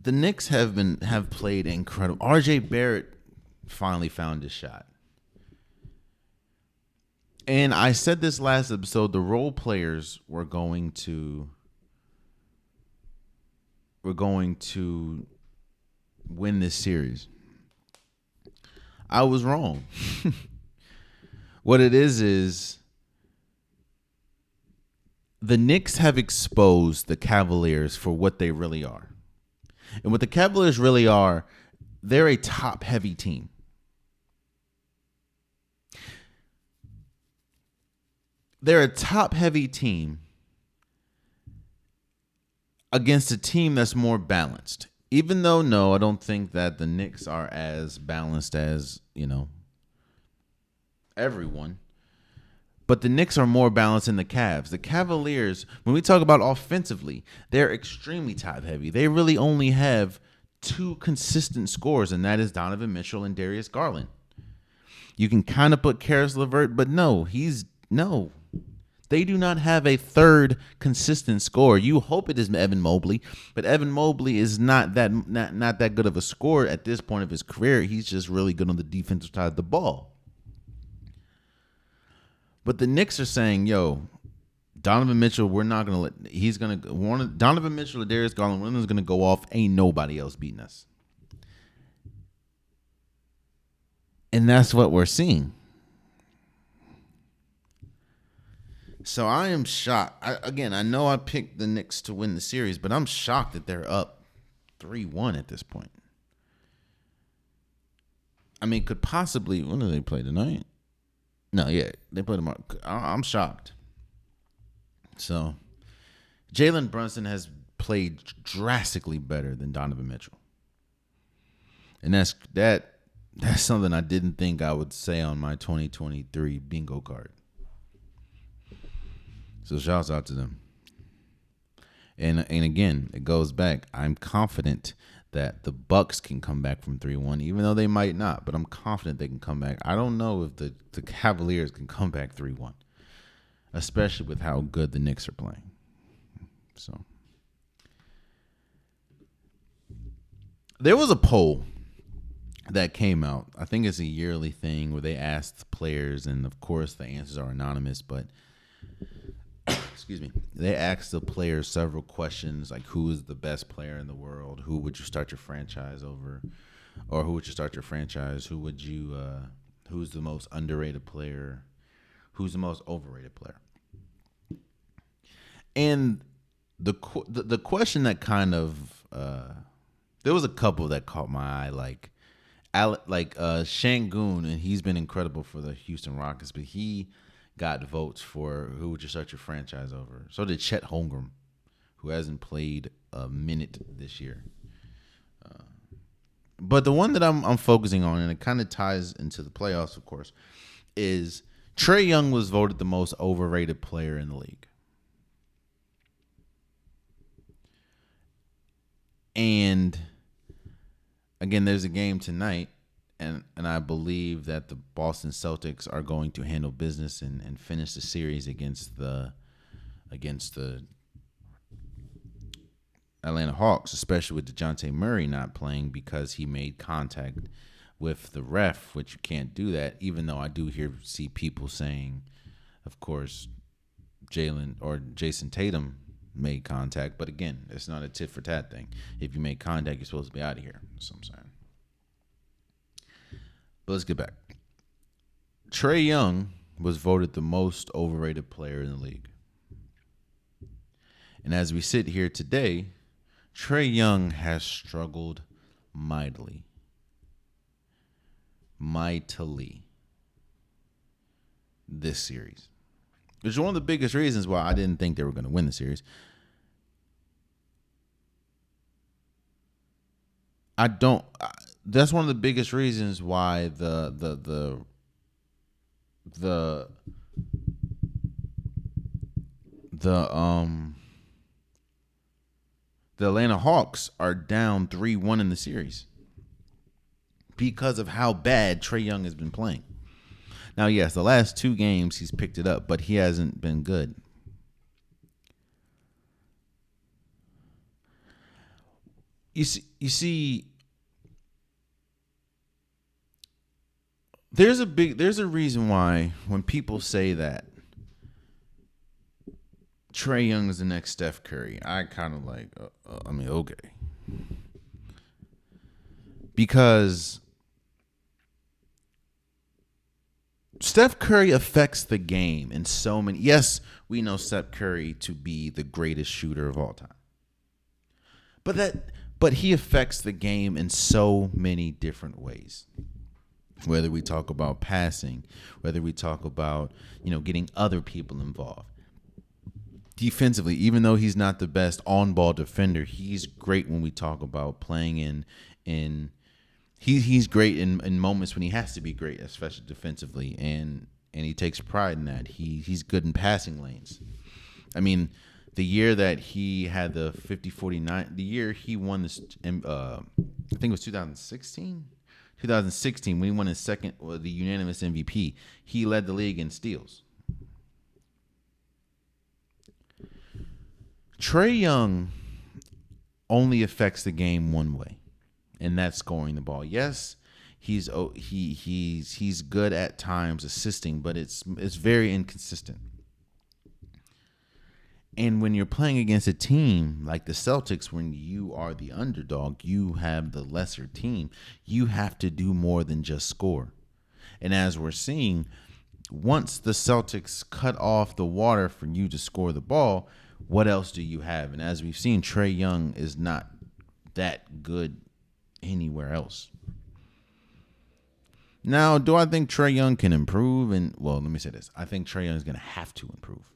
The Knicks have played incredible. RJ Barrett finally found his shot. And I said this last episode, the role players were going to win this series. I was wrong. What it is the Knicks have exposed the Cavaliers for what they really are. And what the Cavaliers really are, they're a top-heavy team. They're a top-heavy team against a team that's more balanced. Even though, no, I don't think that the Knicks are as balanced as, everyone. But the Knicks are more balanced than the Cavs. The Cavaliers, when we talk about offensively, they're extremely top-heavy. They really only have two consistent scorers, and that is Donovan Mitchell and Darius Garland. You can kind of put Karis LeVert, but no. They do not have a third consistent scorer. You hope it is Evan Mobley, but Evan Mobley is not that good of a scorer at this point of his career. He's just really good on the defensive side of the ball. But the Knicks are saying, Donovan Mitchell, we're not going to let, Donovan Mitchell or Darius Garland, one of them is going to go off. Ain't nobody else beating us. And that's what we're seeing. So I am shocked. I know I picked the Knicks to win the series, but I'm shocked that they're up 3-1 at this point. I mean, could possibly, when do they play tonight? No, yeah, they play tomorrow. I'm shocked. So Jalen Brunson has played drastically better than Donovan Mitchell. And that's something I didn't think I would say on my 2023 bingo card. So shouts out to them. And again, it goes back. I'm confident that the Bucks can come back from 3-1, even though they might not. But I'm confident they can come back. I don't know if the Cavaliers can come back 3-1, especially with how good the Knicks are playing. So there was a poll that came out. I think it's a yearly thing where they asked players, and of course the answers are anonymous, but excuse me, they asked the players several questions like who is the best player in the world, who would you start your franchise over, or who would you start your franchise, who's the most underrated player, who's the most overrated player. And the question that kind of there was a couple that caught my eye, like Şengün, and he's been incredible for the Houston Rockets, but he got votes for who would you start your franchise over. So did Chet Holmgren, who hasn't played a minute this year. But the one that I'm focusing on, and it kind of ties into the playoffs, of course, is Trae Young was voted the most overrated player in the league. And again, there's a game tonight, and I believe that the Boston Celtics are going to handle business and finish the series against the Atlanta Hawks, especially with DeJounte Murray not playing because he made contact with the ref, which you can't do that, even though I do see people saying, of course, Jalen or Jason Tatum made contact. But again, it's not a tit for tat thing. If you make contact, you're supposed to be out of here. That's what I'm saying. But let's get back. Trae Young was voted the most overrated player in the league. And as we sit here today, Trae Young has struggled mightily this series. Which is one of the biggest reasons why I didn't think they were going to win the series. I don't. That's one of the biggest reasons why the the the Atlanta Hawks are down 3-1 in the series because of how bad Trae Young has been playing. Now, yes, the last 2 games he's picked it up, but he hasn't been good. You see, there's a reason why when people say that Trae Young is the next Steph Curry, I kind of like, okay. Because Steph Curry affects the game in so many. Yes, we know Steph Curry to be the greatest shooter of all time. But he affects the game in so many different ways. Whether we talk about passing, whether we talk about, getting other people involved. Defensively, even though he's not the best on-ball defender, he's great when we talk about playing in he's great in moments when he has to be great, especially defensively, and he takes pride in that. He's good in passing lanes. I mean, the year that he had the 50-49, the year he won this, I think it was 2016. 2016, when he won his second, the unanimous MVP, he led the league in steals. Trae Young only affects the game one way, and that's scoring the ball. Yes, he's good at times assisting, but it's very inconsistent. And when you're playing against a team like the Celtics, when you are the underdog, you have the lesser team, you have to do more than just score. And as we're seeing, once the Celtics cut off the water for you to score the ball, what else do you have? And as we've seen, Trae Young is not that good anywhere else. Now, do I think Trae Young can improve? Let me say this. I think Trae Young is going to have to improve.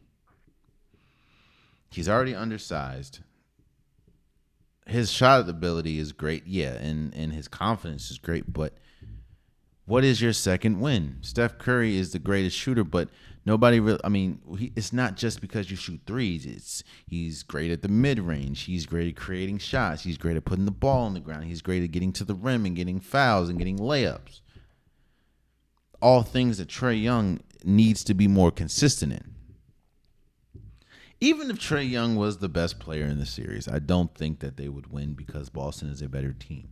He's already undersized. His shot ability is great, yeah, and his confidence is great, but what is your second win? Steph Curry is the greatest shooter, but nobody really, it's not just because you shoot threes. He's great at the mid-range. He's great at creating shots. He's great at putting the ball on the ground. He's great at getting to the rim and getting fouls and getting layups. All things that Trae Young needs to be more consistent in. Even if Trae Young was the best player in the series, I don't think that they would win because Boston is a better team.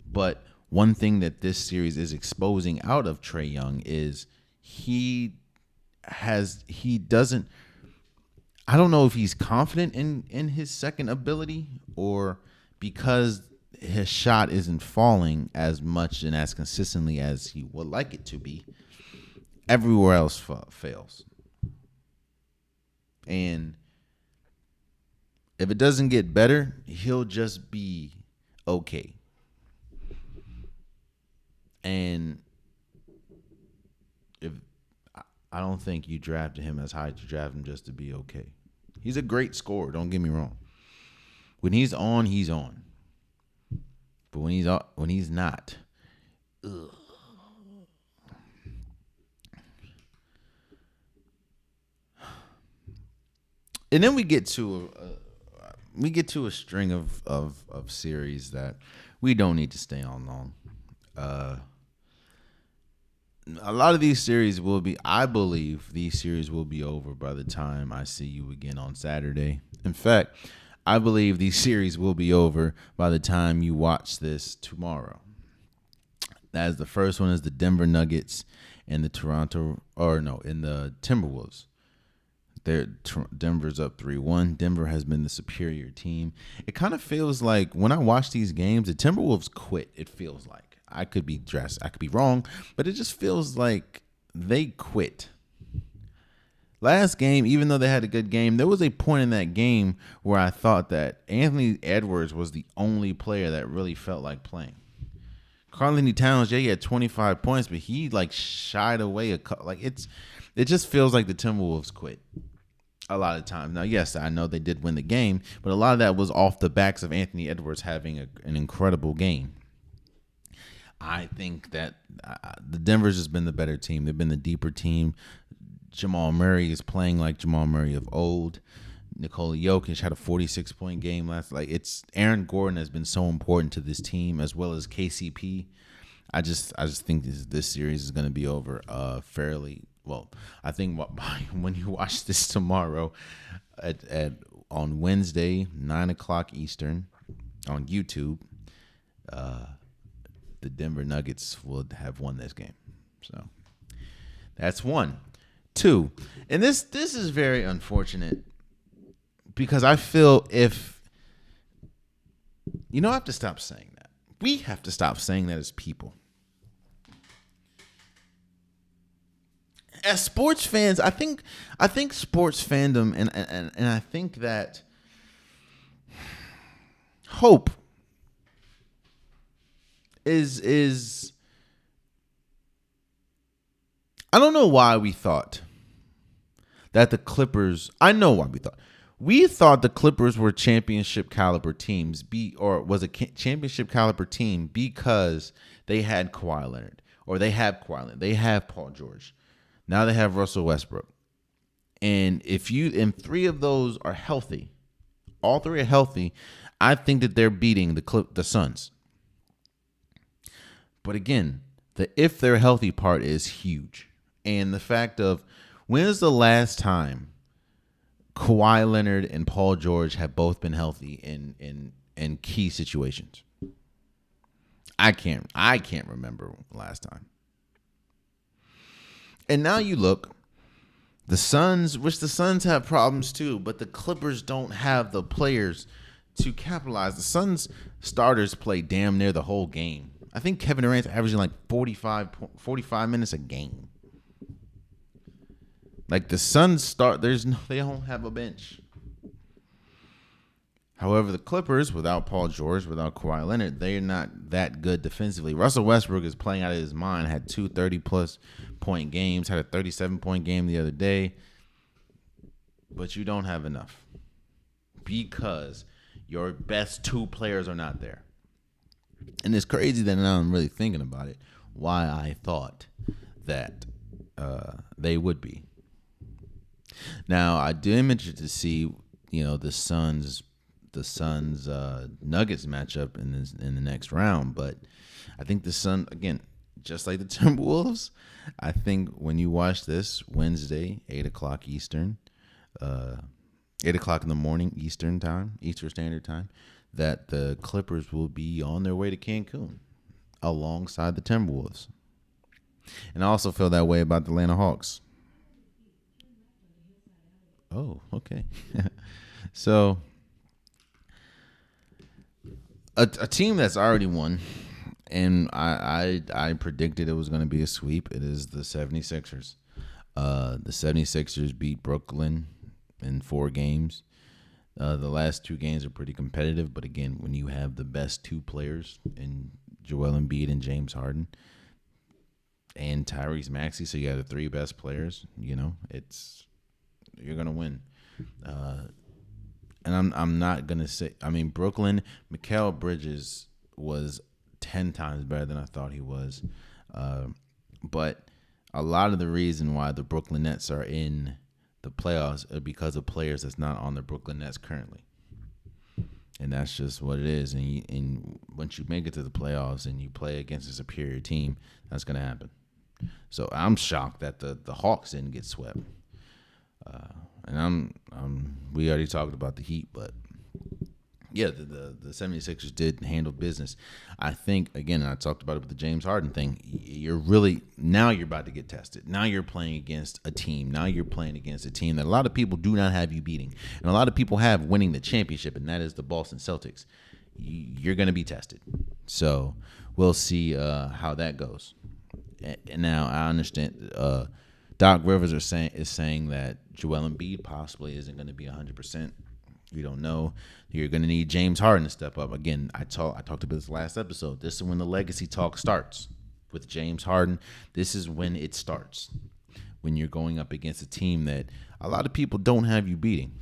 But one thing that this series is exposing out of Trae Young is I don't know if he's confident in his second ability or because his shot isn't falling as much and as consistently as he would like it to be. Everywhere else fails. And if it doesn't get better, he'll just be okay. And I don't think you drafted him as high to draft him just to be okay. He's a great scorer, don't get me wrong. When he's on, he's on. But when he's not, ugh. And then we get to a string of series that we don't need to stay on long. A lot of these series I believe these series will be over by the time I see you again on Saturday. In fact, I believe these series will be over by the time you watch this tomorrow. As the first one is the Denver Nuggets and the Timberwolves. Denver's up 3-1. Denver has been the superior team. It kind of feels like when I watch these games, the Timberwolves quit. It feels like I could be wrong, but it just feels like they quit. Last game, even though they had a good game, there was a point in that game where I thought that Anthony Edwards was the only player that really felt like playing. Karl-Anthony Towns, he had 25 points, but he shied away it just feels like the Timberwolves quit. a lot of times. Now, yes, I know they did win the game, but a lot of that was off the backs of Anthony Edwards having an incredible game. I think that the Denver's has been the better team. They've been the deeper team. Jamal Murray is playing like Jamal Murray of old. Nikola Jokic had a 46-point game last. It's Aaron Gordon has been so important to this team, as well as KCP. I just think this series is going to be over fairly well. I think when you watch this tomorrow on Wednesday 9:00 Eastern on YouTube, the Denver Nuggets will have won this game. So that's one. Two, and this is very unfortunate because I feel I have to stop saying that. We have to stop saying that as people. As sports fans, I think sports fandom and I think that hope is I don't know why we thought that the Clippers. I know why we thought. We thought the Clippers were championship caliber teams, was a championship caliber team because they had Kawhi Leonard, or they have Kawhi Leonard, they have Paul George. Now they have Russell Westbrook, and if three of those are healthy, all three are healthy, I think that they're beating the Suns. But again, the if they're healthy part is huge. And the fact of when is the last time Kawhi Leonard and Paul George have both been healthy in key situations? I can't remember last time. And now you look, the Suns, which the Suns have problems too, but the Clippers don't have the players to capitalize. The Suns starters play damn near the whole game. I think Kevin Durant's averaging like 45 minutes a game. Like the Suns they don't have a bench. However, the Clippers, without Paul George, without Kawhi Leonard, they're not that good defensively. Russell Westbrook is playing out of his mind. Had 2 30-plus point games. Had a 37-point game the other day. But you don't have enough because your best 2 players are not there. And it's crazy that now I'm really thinking about it, why I thought that they would be. Now, I am interested to see, the Suns Nuggets matchup in the next round, but I think the Sun, again, just like the Timberwolves, I think when you watch this Wednesday, 8:00 Eastern, 8:00 in the morning Eastern Standard Time, that the Clippers will be on their way to Cancun alongside the Timberwolves. And I also feel that way about the Atlanta Hawks. Oh, okay. So, a team that's already won, and I predicted it was going to be a sweep. It is the 76ers. The 76ers beat Brooklyn in 4 games. The last 2 games are pretty competitive, but again, when you have the best 2 players in Joel Embiid and James Harden and Tyrese Maxey, so you have the 3 best players, you're gonna win. And I'm not gonna say. I mean, Brooklyn, Mikal Bridges was 10 times better than I thought he was, but a lot of the reason why the Brooklyn Nets are in the playoffs are because of players that's not on the Brooklyn Nets currently. And that's just what it is. And once you make it to the playoffs and you play against a superior team, that's going to happen. So I'm shocked that the Hawks didn't get swept. And we already talked about the Heat, but yeah, the 76ers did handle business. I think, again, I talked about it with the James Harden thing. Now you're about to get tested. Now you're playing against a team. Now you're playing against a team that a lot of people do not have you beating. And a lot of people have winning the championship, and that is the Boston Celtics. You're going to be tested. So we'll see how that goes. And now I understand Doc Rivers is saying that Joel Embiid possibly isn't going to be 100%. We don't know. You're going to need James Harden to step up. Again, I talked about this last episode. This is when the legacy talk starts with James Harden. This is when it starts. when you're going up against a team that a lot of people don't have you beating.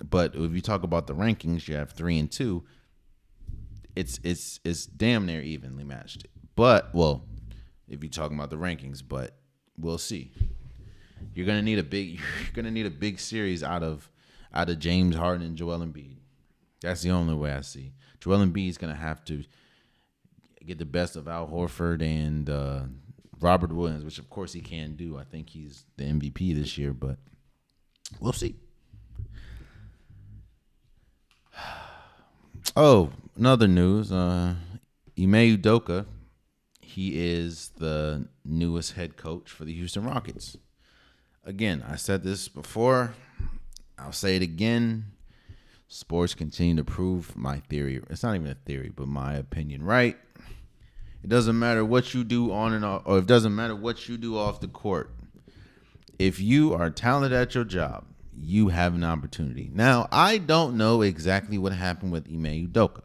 But if you talk about the rankings, you have 3 and 2. It's damn near evenly matched. But if you're talking about the rankings, but we'll see. You're gonna need a big series out of James Harden and Joel Embiid. That's the only way I see. Joel Embiid is gonna have to get the best of Al Horford and Robert Williams, which of course he can do. I think he's the MVP this year, but we'll see. Oh, another news. Ime Udoka, he is the newest head coach for the Houston Rockets. Again, I said this before. I'll say it again. Sports continue to prove my theory. It's not even a theory, but my opinion right. It doesn't matter what you do on and off, or it doesn't matter what you do off the court. If you are talented at your job, you have an opportunity. Now, I don't know exactly what happened with Ime Udoka,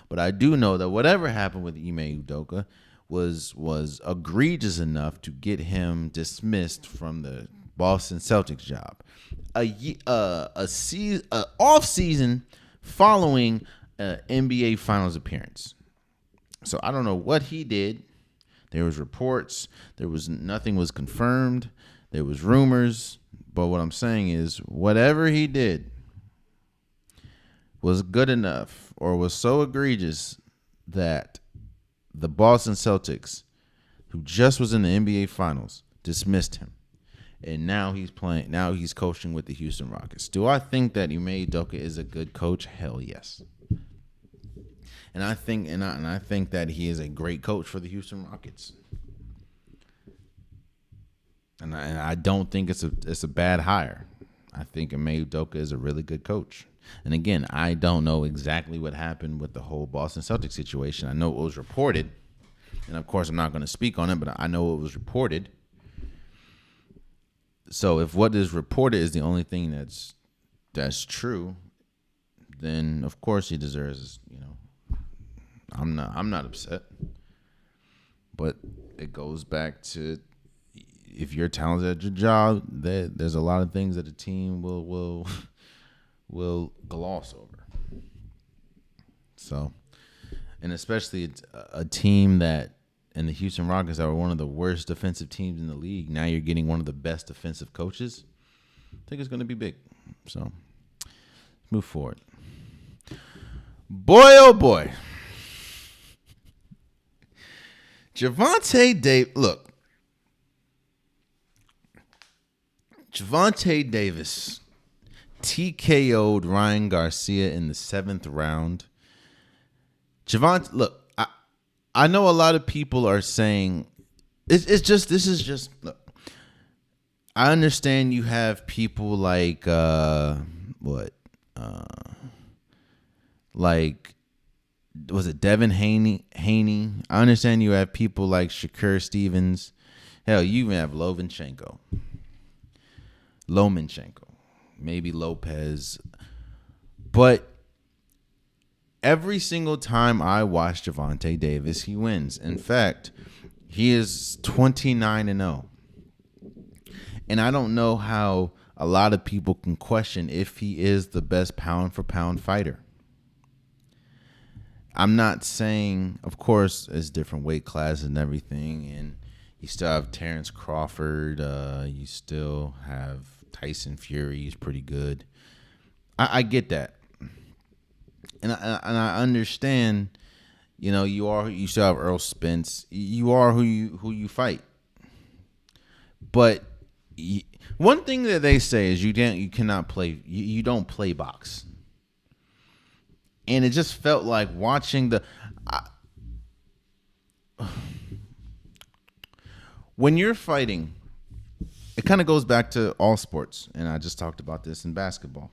but I do know that whatever happened with Ime Udoka was egregious enough to get him dismissed from the Boston Celtics job. Off season following an NBA Finals appearance. So I don't know what he did. There was reports. Nothing was confirmed. There was rumors. But what I'm saying is, whatever he did was good enough or was so egregious that the Boston Celtics, who just was in the NBA Finals, dismissed him. And now he's coaching with the Houston Rockets. Do I think that Ime Udoka is a good coach? Hell yes. And I think that he is a great coach for the Houston Rockets. And I don't think it's a bad hire. I think Ime Udoka is a really good coach. And again, I don't know exactly what happened with the whole Boston Celtics situation. I know it was reported, and of course I'm not going to speak on it, but I know it was reported. So if what is reported is the only thing that's true, then of course he deserves, I'm not upset. But it goes back to, if you're talented at your job, there's a lot of things that a team will gloss over. So, and especially a team that, and the Houston Rockets are one of the worst defensive teams in the league. Now you're getting one of the best defensive coaches. I think it's going to be big. So, let's move forward. Boy, oh boy. Gevonta Davis TKO'd Ryan Garcia in the 7th round. Look, I know a lot of people are saying this is just look. I understand you have people like was it Devin Haney? I understand you have people like Shakur Stevens. Hell, you even have Lomachenko, maybe Lopez. But every single time I watch Gevonta Davis, he wins. In fact, he is 29-0. And I don't know how a lot of people can question if he is the best pound-for-pound fighter. I'm not saying, of course, it's different weight classes and everything, and you still have Terrence Crawford. You still have Tyson Fury. He's pretty good. I get that, and I understand. You still have Earl Spence. You are who you fight. But one thing that they say is you cannot play. You don't play box. And it just felt like watching when you're fighting, it kind of goes back to all sports. And I just talked about this in basketball.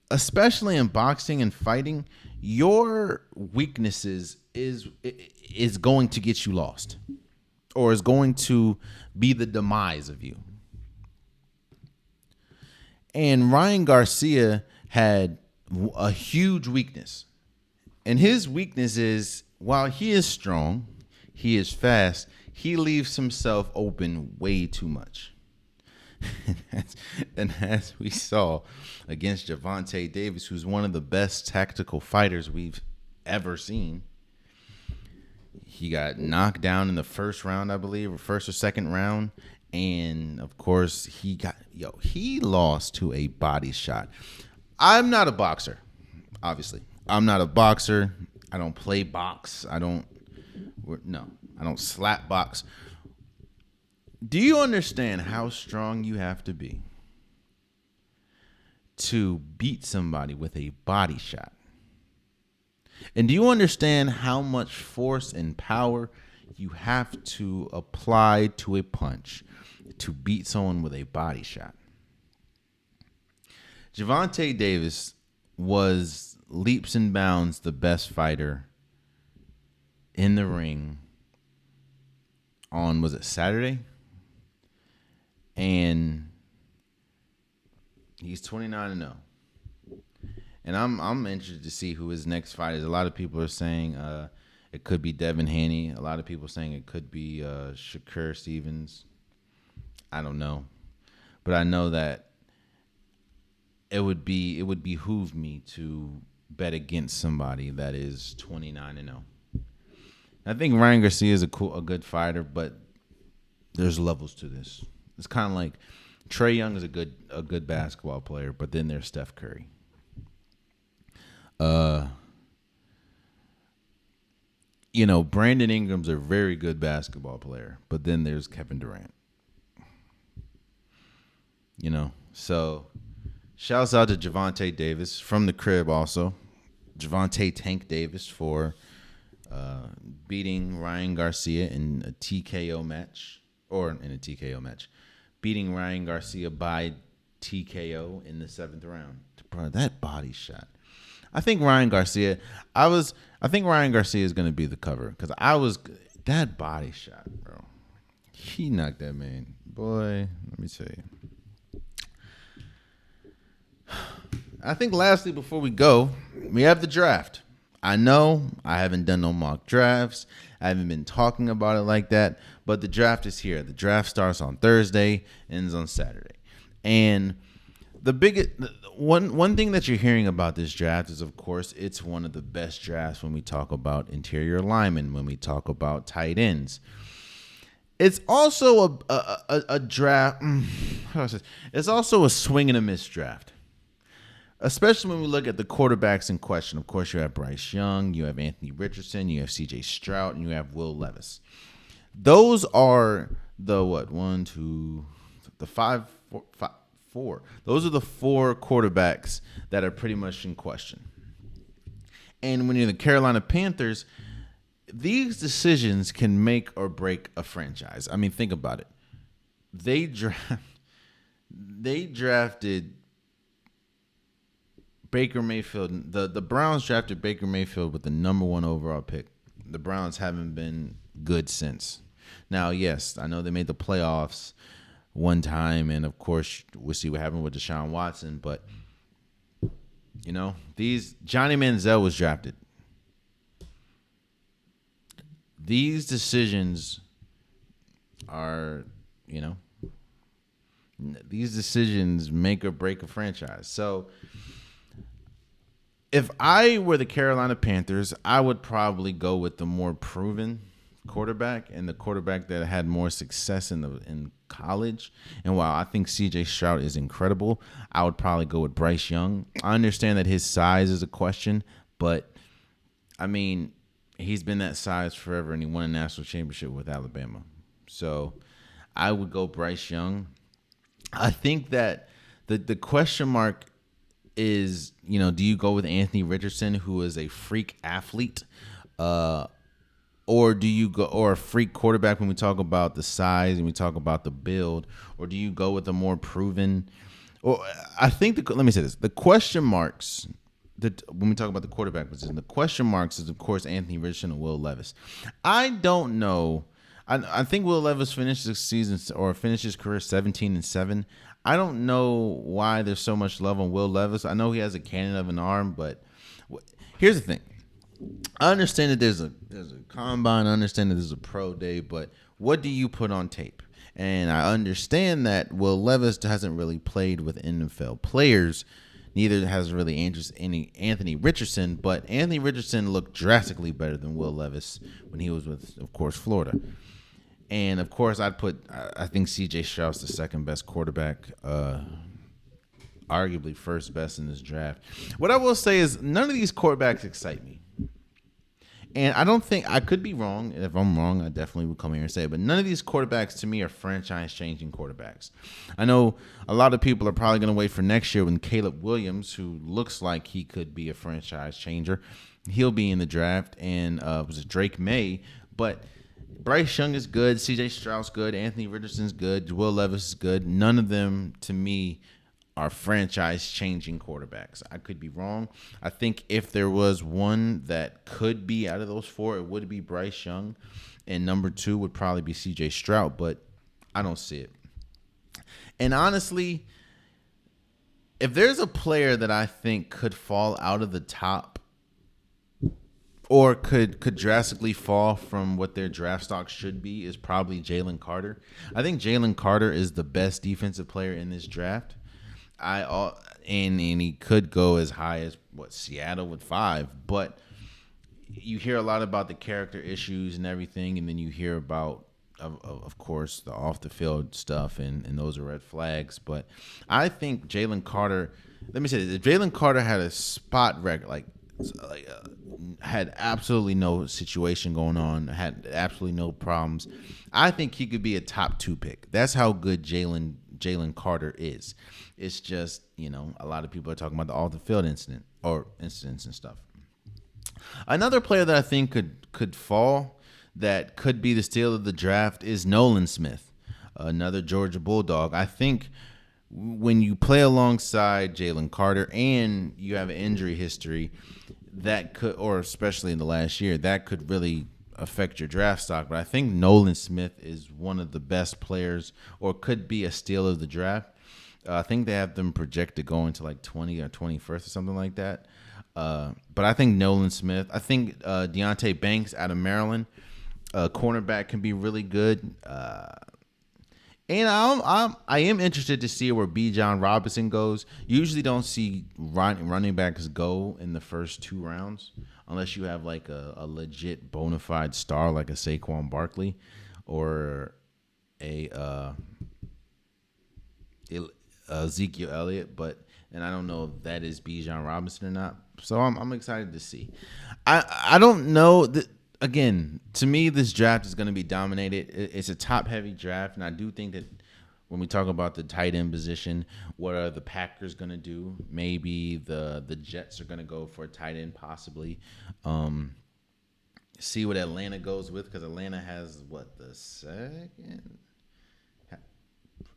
Especially in boxing and fighting, your weaknesses is going to get you lost, or is going to be the demise of you. And Ryan Garcia had a huge weakness. And his weakness is, while he is strong, He is fast. He leaves himself open way too much. And as we saw against Gevonta Davis, who's one of the best tactical fighters we've ever seen, he got knocked down in the first round, I believe, or first or second round. And of course, he lost to a body shot. I'm not a boxer, obviously. I'm not a boxer. I don't play box. I don't slap box. Do you understand how strong you have to be to beat somebody with a body shot? And do you understand how much force and power you have to apply to a punch to beat someone with a body shot? Gevonta Davis was leaps and bounds the best fighter in the ring on, was it Saturday? And he's 29-0. And I'm interested to see who his next fight is. A lot of people are saying it could be Devin Haney. A lot of people are saying it could be Shakur Stevens. I don't know. But I know that it would behoove me to bet against somebody that is 29-0. I think Ryan Garcia is a good fighter, but there's levels to this. It's kind of like Trae Young is a good basketball player, but then there's Steph Curry. Brandon Ingram's a very good basketball player, but then there's Kevin Durant. So shouts out to Gevonta Davis from the crib also. Gevonta Tank Davis for beating Ryan Garcia in a TKO match. Beating Ryan Garcia by TKO in the 7th round. Bro, that body shot. I think Ryan Garcia is going to be the cover because that body shot, bro. He knocked that man. Boy, let me tell you. I think lastly, before we go, we have the draft. I know I haven't done no mock drafts. I haven't been talking about it like that, but the draft is here. The draft starts on Thursday, ends on Saturday. And the biggest one thing that you're hearing about this draft is, of course, it's one of the best drafts when we talk about interior linemen, when we talk about tight ends. It's also a draft. How do I say? It's also a swing and a miss draft. Especially when we look at the quarterbacks in question. Of course, you have Bryce Young, you have Anthony Richardson, you have C.J. Stroud, and you have Will Levis. Those are the four. Those are the 4 quarterbacks that are pretty much in question. And when you're the Carolina Panthers, these decisions can make or break a franchise. I mean, think about it. They drafted Baker Mayfield. The Browns drafted Baker Mayfield with the number 1 overall pick. The Browns haven't been good since. Now, yes, I know they made the playoffs one time, and of course, we'll see what happened with Deshaun Watson. But Johnny Manziel was drafted. These decisions are, these decisions make or break a franchise. So if I were the Carolina Panthers, I would probably go with the more proven quarterback and the quarterback that had more success in college. And while I think C.J. Stroud is incredible, I would probably go with Bryce Young. I understand that his size is a question, but I mean, he's been that size forever, and he won a national championship with Alabama. So I would go Bryce Young. I think that the question mark is, do you go with Anthony Richardson, who is a freak athlete, or do you go, or a freak quarterback when we talk about the size and we talk about the build, or do you go with a more proven? Or I think let me say this: the question marks that when we talk about the quarterback position, the question marks is of course Anthony Richardson and Will Levis. I don't know. I think Will Levis finished the season or finished his career 17-7. I don't know why there's so much love on Will Levis. I know he has a cannon of an arm, but here's the thing. I understand that there's a there's a combine. I understand that there's a pro day, but what do you put on tape? And I understand that Will Levis hasn't really played with NFL players. Neither has really any Anthony Richardson, but Anthony Richardson looked drastically better than Will Levis when he was with, of course, Florida. And, of course, I think C.J. Stroud's the second best quarterback, arguably first best in this draft. What I will say is none of these quarterbacks excite me. And I don't think, I could be wrong. If I'm wrong, I definitely would come here and say it. But none of these quarterbacks to me are franchise-changing quarterbacks. I know a lot of people are probably going to wait for next year when Caleb Williams, who looks like he could be a franchise changer, he'll be in the draft. And was it Drake May? But Bryce Young is good. C.J. Stroud's good. Anthony Richardson's good. Will Levis is good. None of them, to me, are franchise-changing quarterbacks. I could be wrong. I think if there was one that could be out of those four, it would be Bryce Young, and number two would probably be C.J. Stroud, but I don't see it. And honestly, if there's a player that I think could fall out of the top or could drastically fall from what their draft stock should be, is probably Jalen Carter. I think Jalen Carter is the best defensive player in this draft. And he could go as high as Seattle with 5, but you hear a lot about the character issues and everything, and then you hear about of course the off the field stuff, and those are red flags. But I think Jalen Carter, let me say this, if Jalen Carter had a spot record, had absolutely no situation going on, had absolutely no problems, I think he could be a top 2 pick. That's how good Jalen Carter is. It's just, a lot of people are talking about the off-the-field incidents and stuff. Another player that I think could fall, that could be the steal of the draft, is Nolan Smith, another Georgia Bulldog. I think when you play alongside Jalen Carter and you have an injury history, that could, or especially in the last year, that could really affect your draft stock. But I think Nolan Smith is one of the best players, or could be a steal of the draft. I think they have them projected going to 20 or 21st or something like that. But I think Nolan Smith, I think Deonte Banks out of Maryland, cornerback, can be really good. And I am interested to see where Bijan Robinson goes. Usually don't see running backs go in the first 2 rounds unless you have a legit bona fide star like a Saquon Barkley or a Ezekiel Elliott. And I don't know if that is Bijan Robinson or not. So I'm excited to see. I don't know that. Again, to me, this draft is going to be dominated. It's a top-heavy draft, and I do think that when we talk about the tight end position, what are the Packers going to do? Maybe the Jets are going to go for a tight end, possibly. See what Atlanta goes with, because Atlanta has, the second?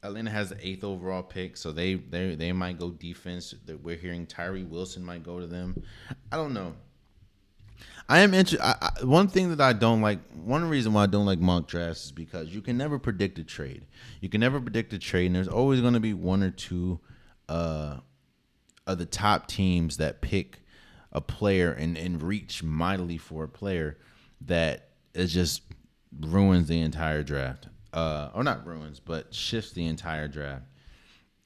Atlanta has the 8th overall pick, so they might go defense. We're hearing Tyree Wilson might go to them. I don't know. I am interested. One thing that I don't like, one reason why I don't like mock drafts is because you can never predict a trade. You can never predict a trade, and there's always going to be one or two of the top teams that pick a player and reach mightily for a player that it just ruins the entire draft. Or not ruins, but shifts the entire draft.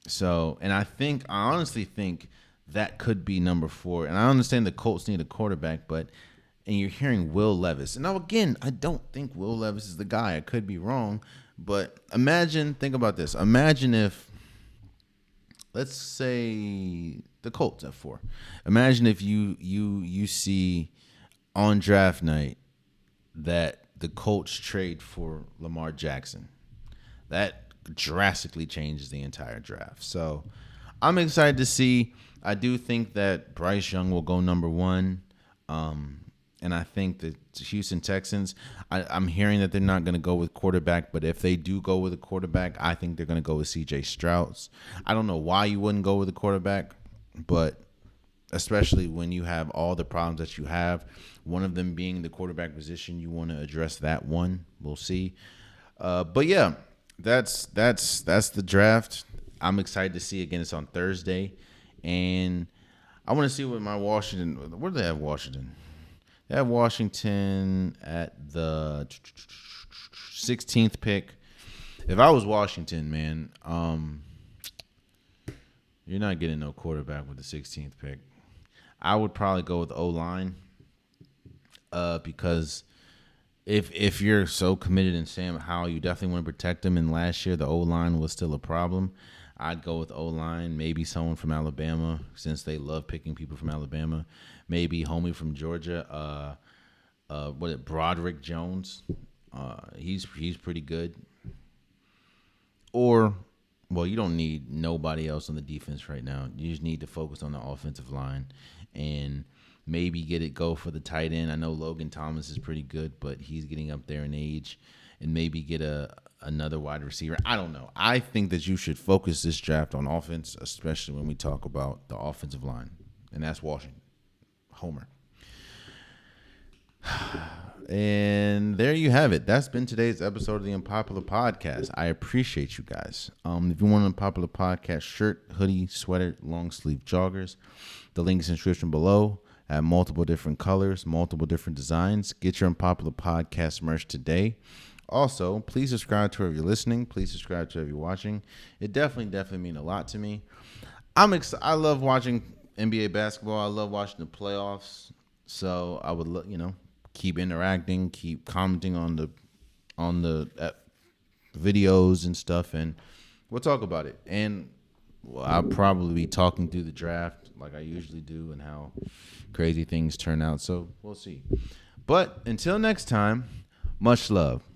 So, and I honestly think that could be number 4. And I understand the Colts need a quarterback, and you're hearing Will Levis. And now, again, I don't think Will Levis is the guy. I could be wrong. But think about this. Imagine if, let's say, the Colts at 4. Imagine if you see on draft night that the Colts trade for Lamar Jackson. That drastically changes the entire draft. So I'm excited to see. I do think that Bryce Young will go number 1. And I think that Houston Texans, I'm hearing that they're not going to go with quarterback, but if they do go with a quarterback, I think they're going to go with C.J. Stroud. I don't know why you wouldn't go with a quarterback, but especially when you have all the problems that you have, one of them being the quarterback position, you want to address that one. We'll see. But yeah, that's the draft. I'm excited to see. Again, it's on Thursday, and I want to see what my Washington. Where do they have Washington? I have Washington at the 16th pick. If I was Washington, man, you're not getting no quarterback with the 16th pick. I would probably go with O-line because if you're so committed in Sam Howell, you definitely want to protect him. And last year, the O-line was still a problem. I'd go with O-line, maybe someone from Alabama, since they love picking people from Alabama. Maybe homie from Georgia, Broderick Jones. He's pretty good. Or, well, you don't need nobody else on the defense right now. You just need to focus on the offensive line and maybe go for the tight end. I know Logan Thomas is pretty good, but he's getting up there in age. And maybe get another wide receiver. I don't know. I think that you should focus this draft on offense, especially when we talk about the offensive line. And that's Washington. Homer. And there you have it. That's been today's episode of the Unpopular Podcast. I appreciate you guys. If you want an Unpopular Podcast shirt, hoodie, sweater, long sleeve joggers, the link is in the description below. I have multiple different colors, multiple different designs. Get your Unpopular Podcast merch today. Also, please subscribe to wherever you're listening. Please subscribe to wherever you're watching. It definitely means a lot to me. I love watching NBA basketball. I love watching the playoffs. So I would, keep interacting, keep commenting on the videos and stuff, and we'll talk about it. And I'll probably be talking through the draft like I usually do and how crazy things turn out. So we'll see. But until next time, much love.